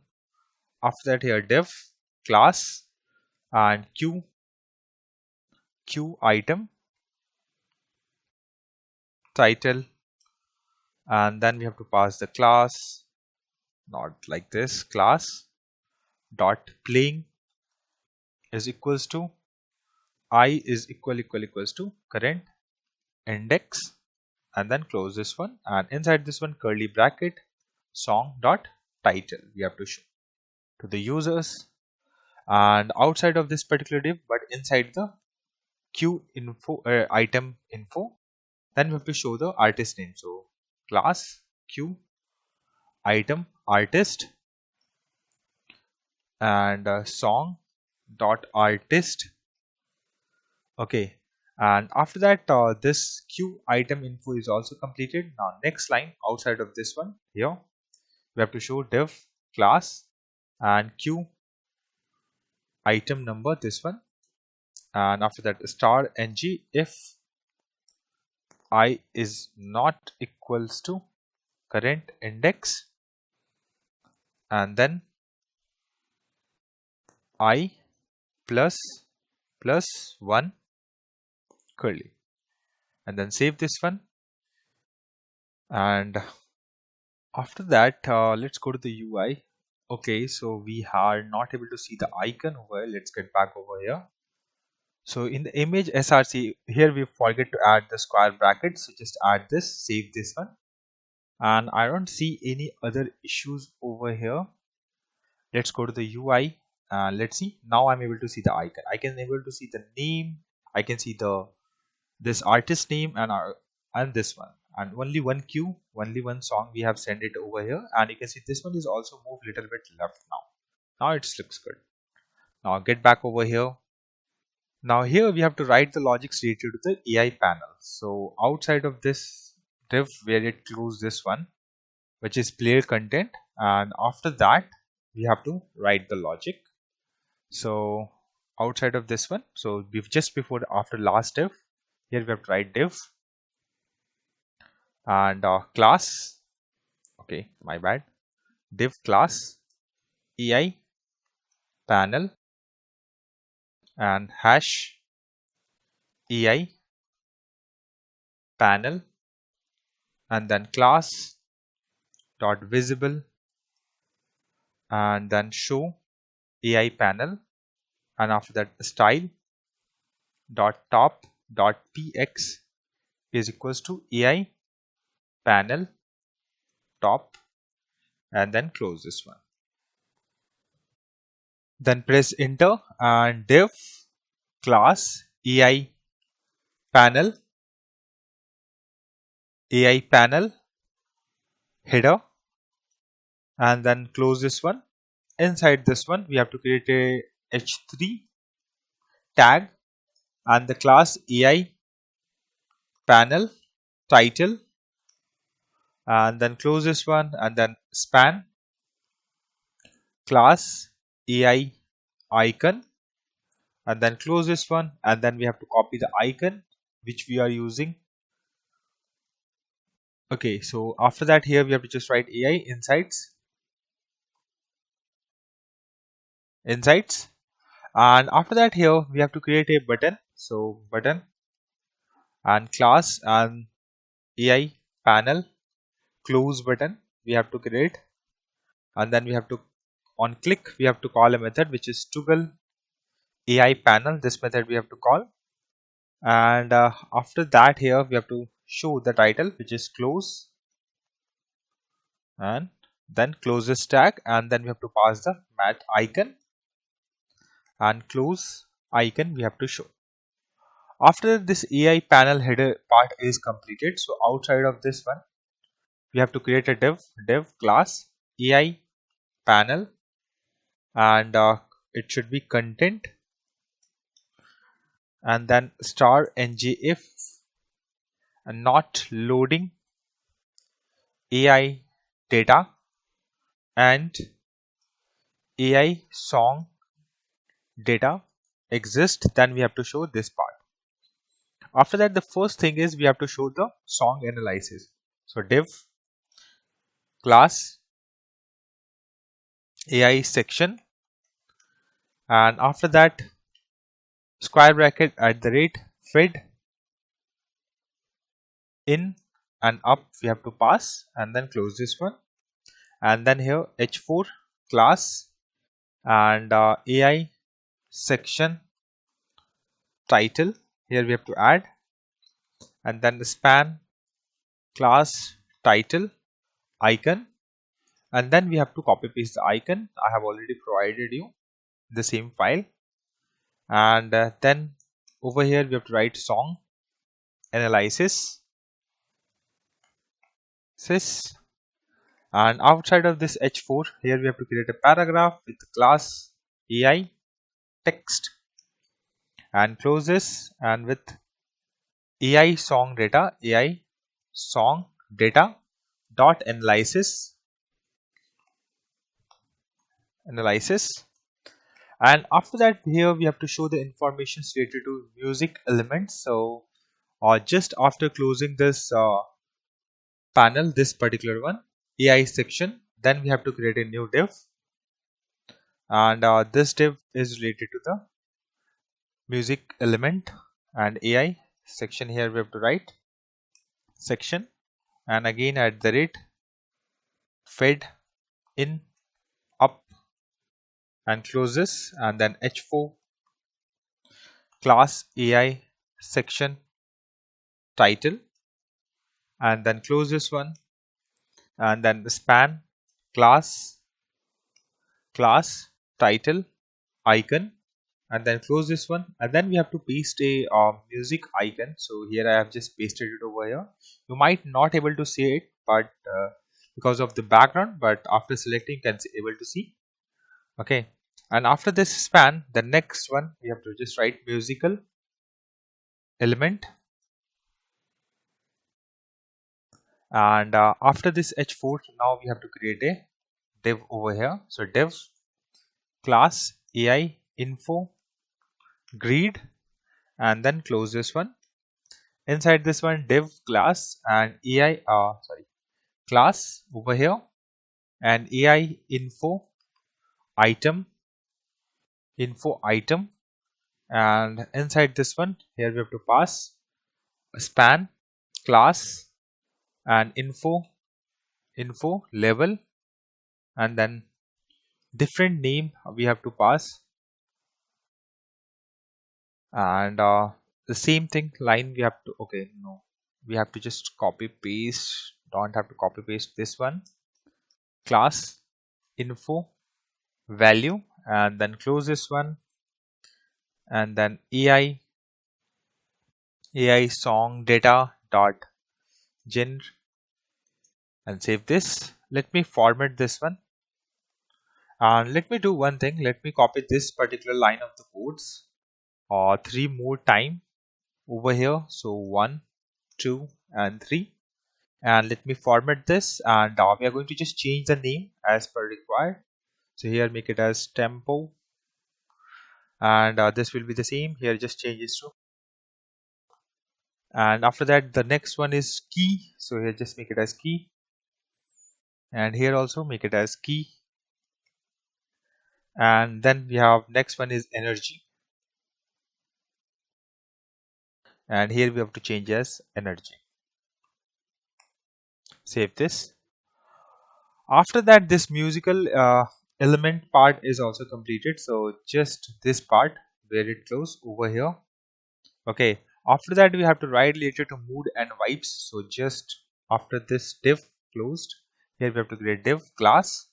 After that here div class and queue item title, and then we have to pass the class, not like this, class dot playing is equals to I is equals to current index, and then close this one, and inside this one curly bracket song dot title we have to show to the users. And outside of this particular div but inside the queue info item info, then we have to show the artist name. So class queue item artist and song dot artist. Okay, and after that this queue item info is also completed. Now next line outside of this one, here we have to show div class and queue item number, this one, and after that star ng if I is not equals to current index, and then I plus 1 curly, and then save this one. And after that let's go to the UI. Okay, so we are not able to see the icon over here. Let's get back over here. So in the image src, here we forget to add the square bracket, so just add this, save this one, and I don't see any other issues over here. Let's go to the UI and let's see. Now I'm able to see the icon. I can able to see the name, I can see this artist name and this one, and only one queue, only one song we have sent it over here, and you can see this one is also moved little bit left now it looks good. Now get back over here. Now here we have to write the logics related to the AI panel. So outside of this div where it closes this one, which is player content, and after that we have to write the logic. So outside of this one, so just before after last div, here we have to write div and class, okay, my bad, div class AI panel and hash AI panel, and then class dot visible, and then show AI panel, and after that style dot top dot px is equals to AI panel top, and then close this one. Then press enter and div class AI panel header, and then close this one. Inside this one we have to create a h3 tag and the class AI panel title, and then close this one, and then span class AI icon, and then close this one, and then we have to copy the icon which we are using. Okay, so after that here we have to just write AI insights, and after that here we have to create a button. So button and class and AI panel close button we have to create, and then we have to on click we have to call a method which is toggle AI panel. This method we have to call, and after that here we have to show the title which is close, and then close this tag, and then we have to pass the mat icon and close icon we have to show. After this AI panel header part is completed, so outside of this one we have to create a div class AI panel, and it should be content, and then star ngif and not loading AI data and AI song data exist. Then we have to show this part. After that, the first thing is we have to show the song analysis. So div class AI section, and after that square bracket at the rate fed in and up we have to pass, and then close this one, and then here h4 class and AI section title here we have to add, and then the span class title icon, and then we have to copy paste the icon. I have already provided you the same file, and then over here we have to write song analysis sys, and outside of this h4 here we have to create a paragraph with class AI text and close this, and with AI song data dot analysis, and after that here we have to show the information related to music elements. So just after closing this panel, this particular one AI section, then we have to create a new div, and this div is related to the music element and AI section. Here we have to write section, and again at the rate fed in up and close this, and then h4 class AI section title, and then close this one, and then the span class title icon, and then close this one, and then we have to paste a music icon. So here I have just pasted it over here. You might not able to see it, but because of the background, but after selecting you can able to see. Okay, and after this span, the next one we have to just write musical element, and after this h4 now we have to create a div over here. So div class AI info grid, and then close this one. Inside this one div class and AI class over here, and AI info item info item, and inside this one here we have to pass a span class and info level, and then different name we have to pass, and the same thing line we have to, okay, no, we have to just copy paste, don't have to copy paste this one, class info value, and then close this one, and then ai song data dot gen, and save this. Let me format this one, and let me do one thing, let me copy this particular line of the codes three more time over here, so 1, 2 and 3, and let me format this, and we are going to just change the name as per required. So here make it as tempo, and this will be the same here, just changes to, and after that the next one is key, so here just make it as key, and here also make it as key, and then we have next one is energy, and here we have to change as energy. Save this. After that this musical element part is also completed, so just this part where it close over here. Okay, after that we have to write related to mood and vibes, so just after this div closed, here we have to create div class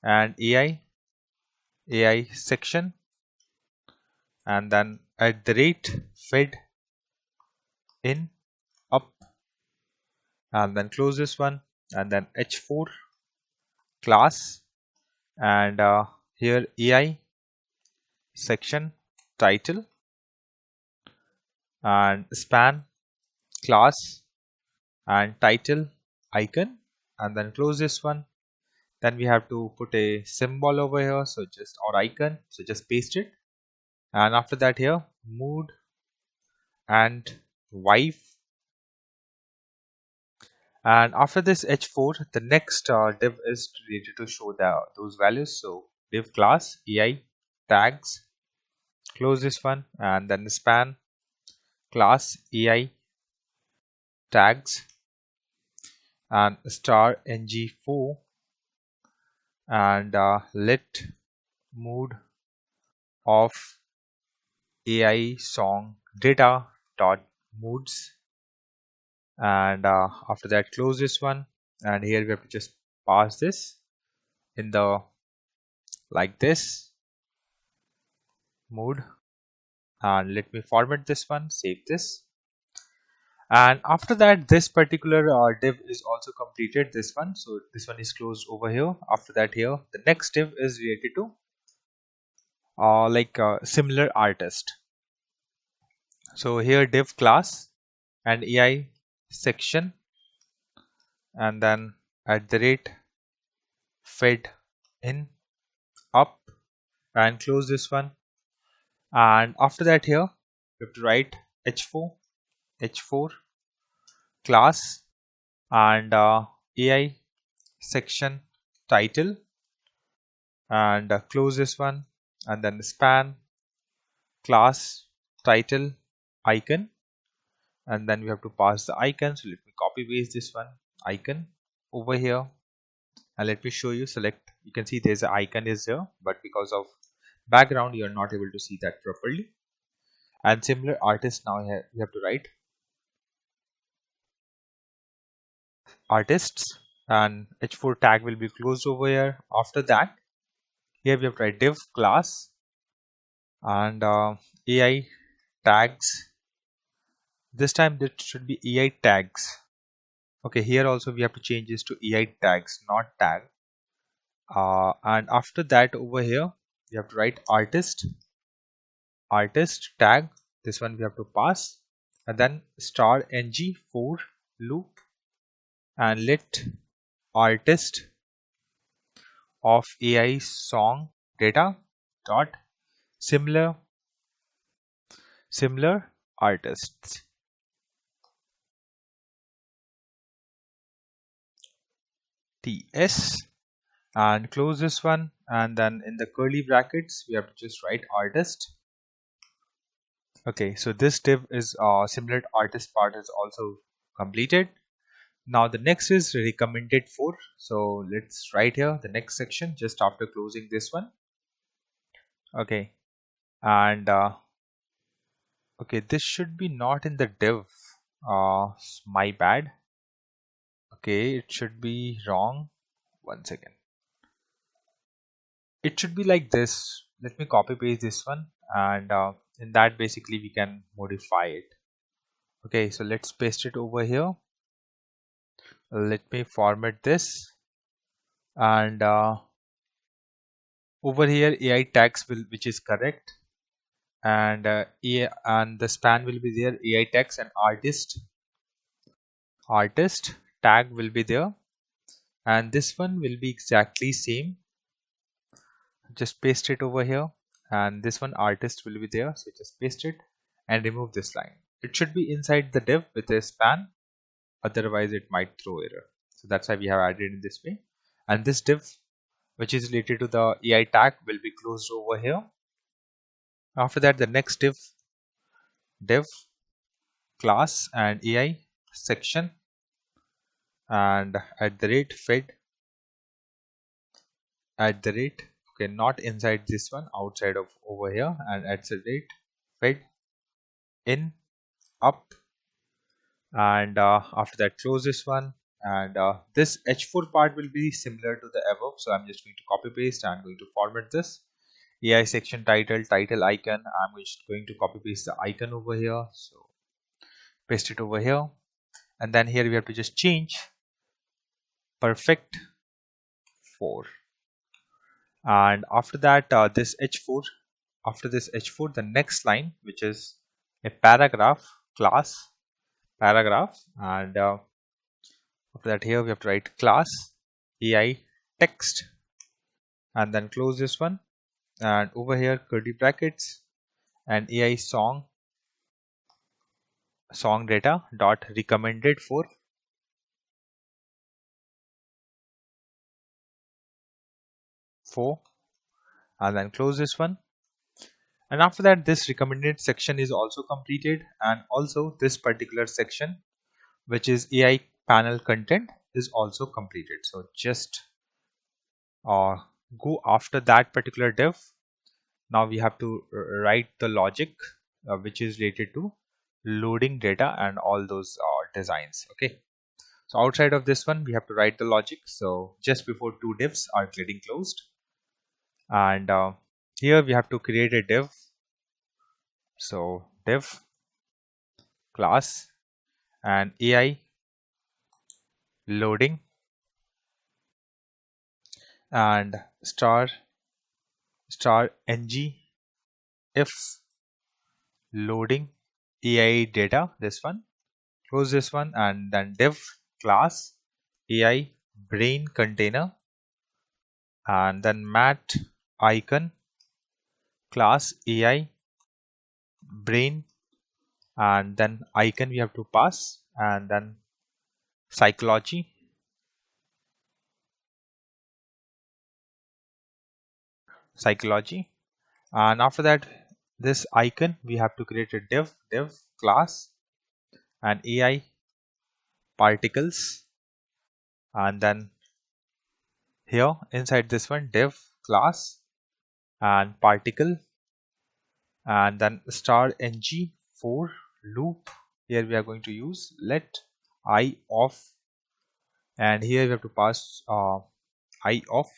and ai section, and then at the rate fed in up, and then close this one, and then h4 class, and here ai section title, and span class and title icon, and then close this one. Then we have to put a symbol over here, so just, or icon, so just paste it, and after that here mood and wife, and after this h4 the next div is related to show those values, so div class ai tags, close this one, and then span class ai tags and star ng4, and let mood of ai song data dot moods, and after that close this one, and here we have to just pass this in the like this mood, and let me format this one, save this, and after that this particular div is also completed, this one, so this one is closed over here. After that here the next div is related to similar artist, so here div class and ai section, and then at the rate fed in up, and close this one, and after that here we have to write h4 class and ai section title, and close this one, and then span class title icon, and then we have to pass the icon, so let me copy paste this one icon over here, and let me show you, select, you can see there's an icon is here, but because of background you are not able to see that properly. And similar artist, now here we have to write artists, and h4 tag will be closed over here. After that here we have to write div class and ai tags, this time that should be ai tags. Okay, here also we have to change this to ai tags, not tag, and after that over here we have to write artist tag, this one we have to pass, and then star ng4 loop, and let artist of ai song data dot similar artists, ts, and close this one, and then in the curly brackets we have to just write artist. Okay, so this div is similar to artist part is also completed. Now the next is recommended for. So let's write here the next section just after closing this one. Okay, and okay, this should be not in the div. My bad. Okay, it should be wrong. One second. It should be like this. Let me copy paste this one, and in that basically we can modify it. Okay, so let's paste it over here. Let me format this, and over here AI tags will, which is correct, and AI, and the span will be there. AI tags and artist tag will be there, and this one will be exactly same. Just paste it over here, and this one artist will be there, so just paste it and remove this line. It should be inside the div with a span, otherwise it might throw error. So that's why we have added in this way. And this div which is related to the AI tag will be closed over here. After that, the next div class and AI section, and at the rate fed at the rate, okay, not inside this one, outside of over here, and at the rate fed in up, and after that close this one, and this h4 part will be similar to the above, so I'm just going to copy paste and going to format this. AI section title icon, I'm just going to copy paste the icon over here, so paste it over here, and then here we have to just change perfect 4, and after that this h4, after this h4 the next line, which is a paragraph class paragraph, and after that here we have to write class AI text, and then close this one, and over here curly brackets and AI song data dot recommended for 4, and then close this one, and after that this recommended section is also completed, and also this particular section, which is AI panel content, is also completed. So just uh, go after that particular div. Now we have to write the logic which is related to loading data and all those designs. Okay, so outside of this one we have to write the logic, so just before two divs are getting closed, and here we have to create a div, so div class and AI loading and star ng if loading AI data, this one, close this one, and then div class AI brain container, and then mat icon class AI brain, and then icon we have to pass, and then psychology, and after that this icon we have to create a div class and AI particles, and then here inside this one div class and particle, and then star ng for loop. Here we are going to use let I off, and here we have to pass I off.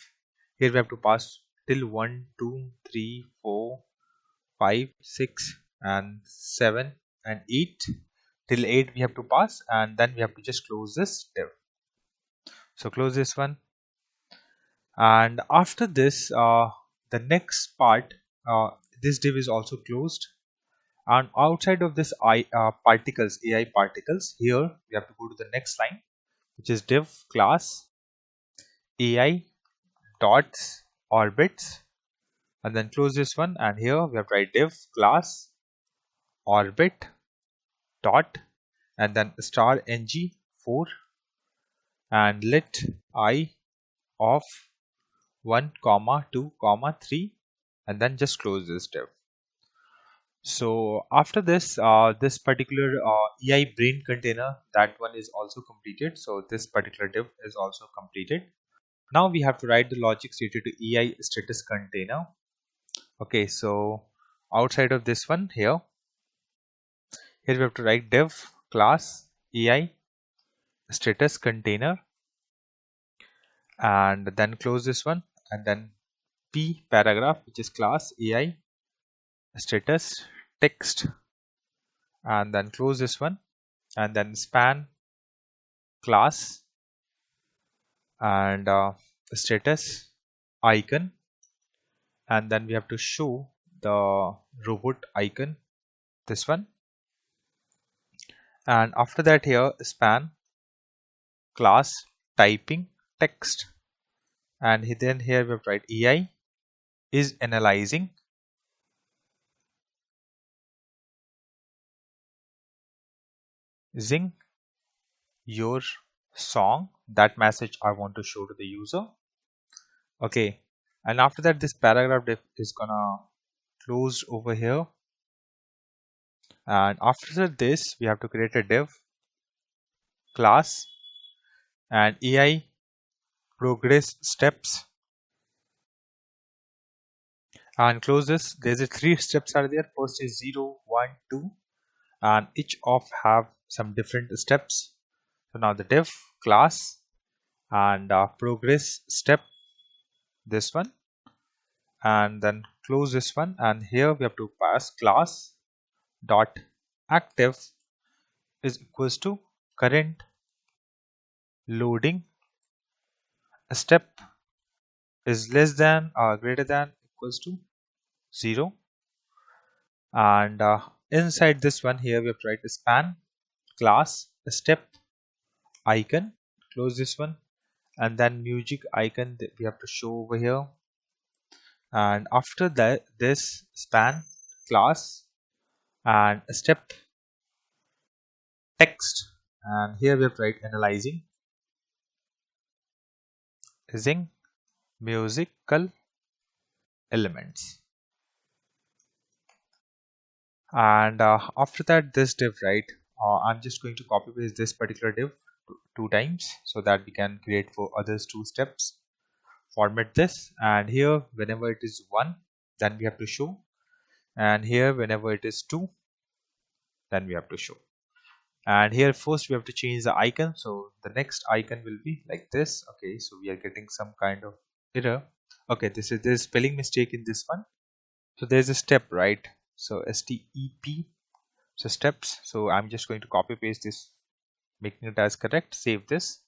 Here we have to pass till 1 2 3 4 5 6 and 7 and 8, till 8 we have to pass, and then we have to just close this div. So close this one, and after this the next part, this div is also closed, and outside of this particles AI particles, here we have to go to the next line, which is div class AI dots orbits, and then close this one, and here we have to write div class orbit dot, and then star ng 4 and let I off, 1 comma 2 comma 3, and then just close this div. So after this, this particular EI brain container, that one is also completed. So this particular div is also completed. Now we have to write the logic stated to EI status container. Okay, so outside of this one here we have to write div class EI status container, and then close this one, and then P paragraph, which is class EI status text, and then close this one, and then span class and status icon, and then we have to show the robot icon, this one, and after that here span class typing text, and then here we have to write EI is analyzing your song. That message I want to show to the user. Okay, and after that this paragraph div is gonna close over here, and after this we have to create a div class and EI progress steps, and close this. There's a 3 steps are there. First is 0, 1, 2, and each of have some different steps. So now the div class and progress step, this one, and then close this one, and here we have to pass class dot active is equals to current loading step is less than or greater than equals to 0, and inside this one here we have to write span class step icon, close this one, and then music icon that we have to show over here, and after that this span class and step text, and here we have to write analyzing using musical elements, and after that this div, right, I'm just going to copy paste this particular div two times so that we can create for others 2 steps. Format this, and here whenever it is 1 then we have to show, and here whenever it is 2 then we have to show, and here first we have to change the icon, so the next icon will be like this. Okay, so we are getting some kind of error. Okay, there's spelling mistake in this one, so there's a step, right? So STEP, so steps. So I'm just going to copy paste this, making it as correct. Save this.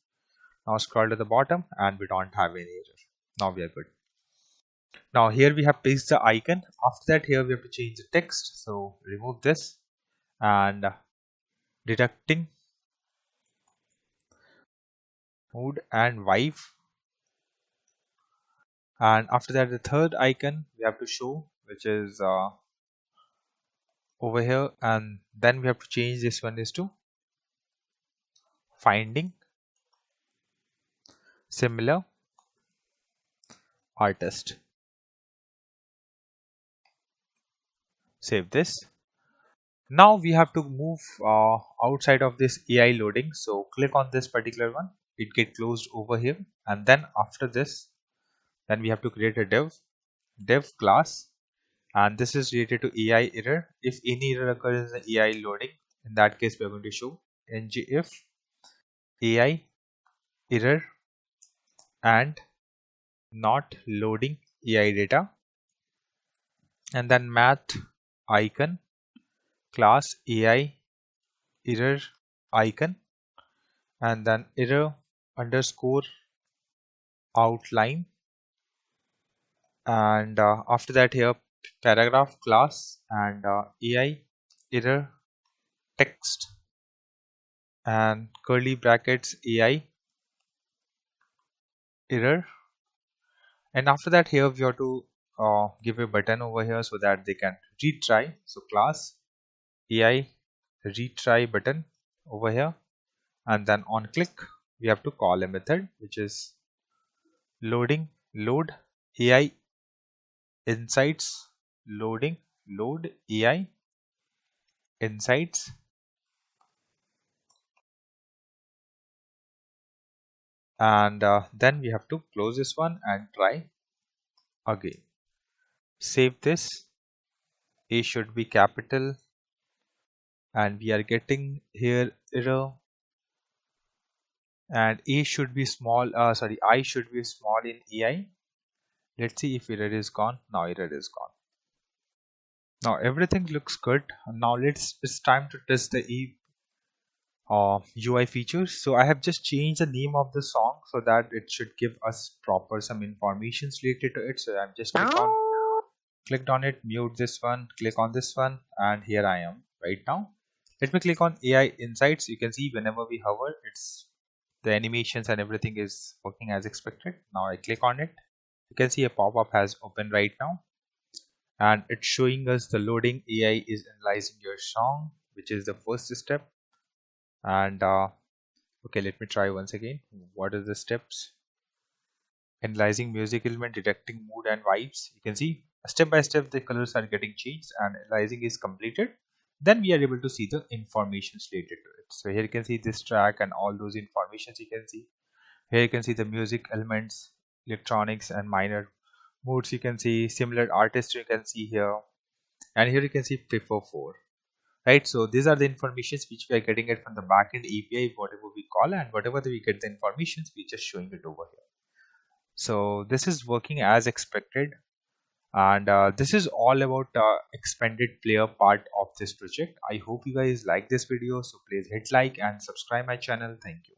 Now scroll to the bottom, and we don't have any error. Now we are good. Now here we have pasted the icon. After that here we have to change the text, so remove this, and deducting mood and vibe, and after that the third icon we have to show, which is over here, and then we have to change this one is to finding similar artist. Save this. Now we have to move outside of this AI loading, so click on this particular one, it get closed over here, and then after this then we have to create a div class, and this is related to AI error. If any error occurs in the AI loading, in that case we are going to show ngIf AI error and not loading AI data, and then math icon class AI error icon, and then error underscore outline, and after that here paragraph class and AI error text and curly brackets AI error, and after that here we have to give a button over here so that they can retry. So class AI retry button over here, and then on click we have to call a method which is loading load AI insights, loading, load AI insights, and then we have to close this one and try again. Save this. A should be capital, and we are getting here error, and A should be small, sorry, I should be small in AI. Let's see if error is gone. Now error is gone. Now everything looks good. Now it's time to test the UI features. So I have just changed the name of the song so that it should give us proper some information related to it. So I'm just clicked on it, mute this one, click on this one, and here I am right now. Let me click on AI Insights. You can see whenever we hover, it's the animations and everything is working as expected. Now I click on it. You can see a pop-up has opened right now, and it's showing us the loading AI is analyzing your song, which is the first step. And okay, let me try once again. What are the steps? Analyzing music element, detecting mood and vibes. You can see step by step the colors are getting changed and analyzing is completed. Then we are able to see the information related to it. So here you can see this track and all those informations you can see. Here you can see the music elements, electronics and minor moods. You can see similar artists you can see here. And here you can see prefer for. Right, so these are the informations which we are getting it from the backend API, whatever we call, and whatever we get the informations, we just showing it over here. So this is working as expected, and this is all about expanded player part of this project. I hope you guys like this video, so please hit like and subscribe my channel. Thank you.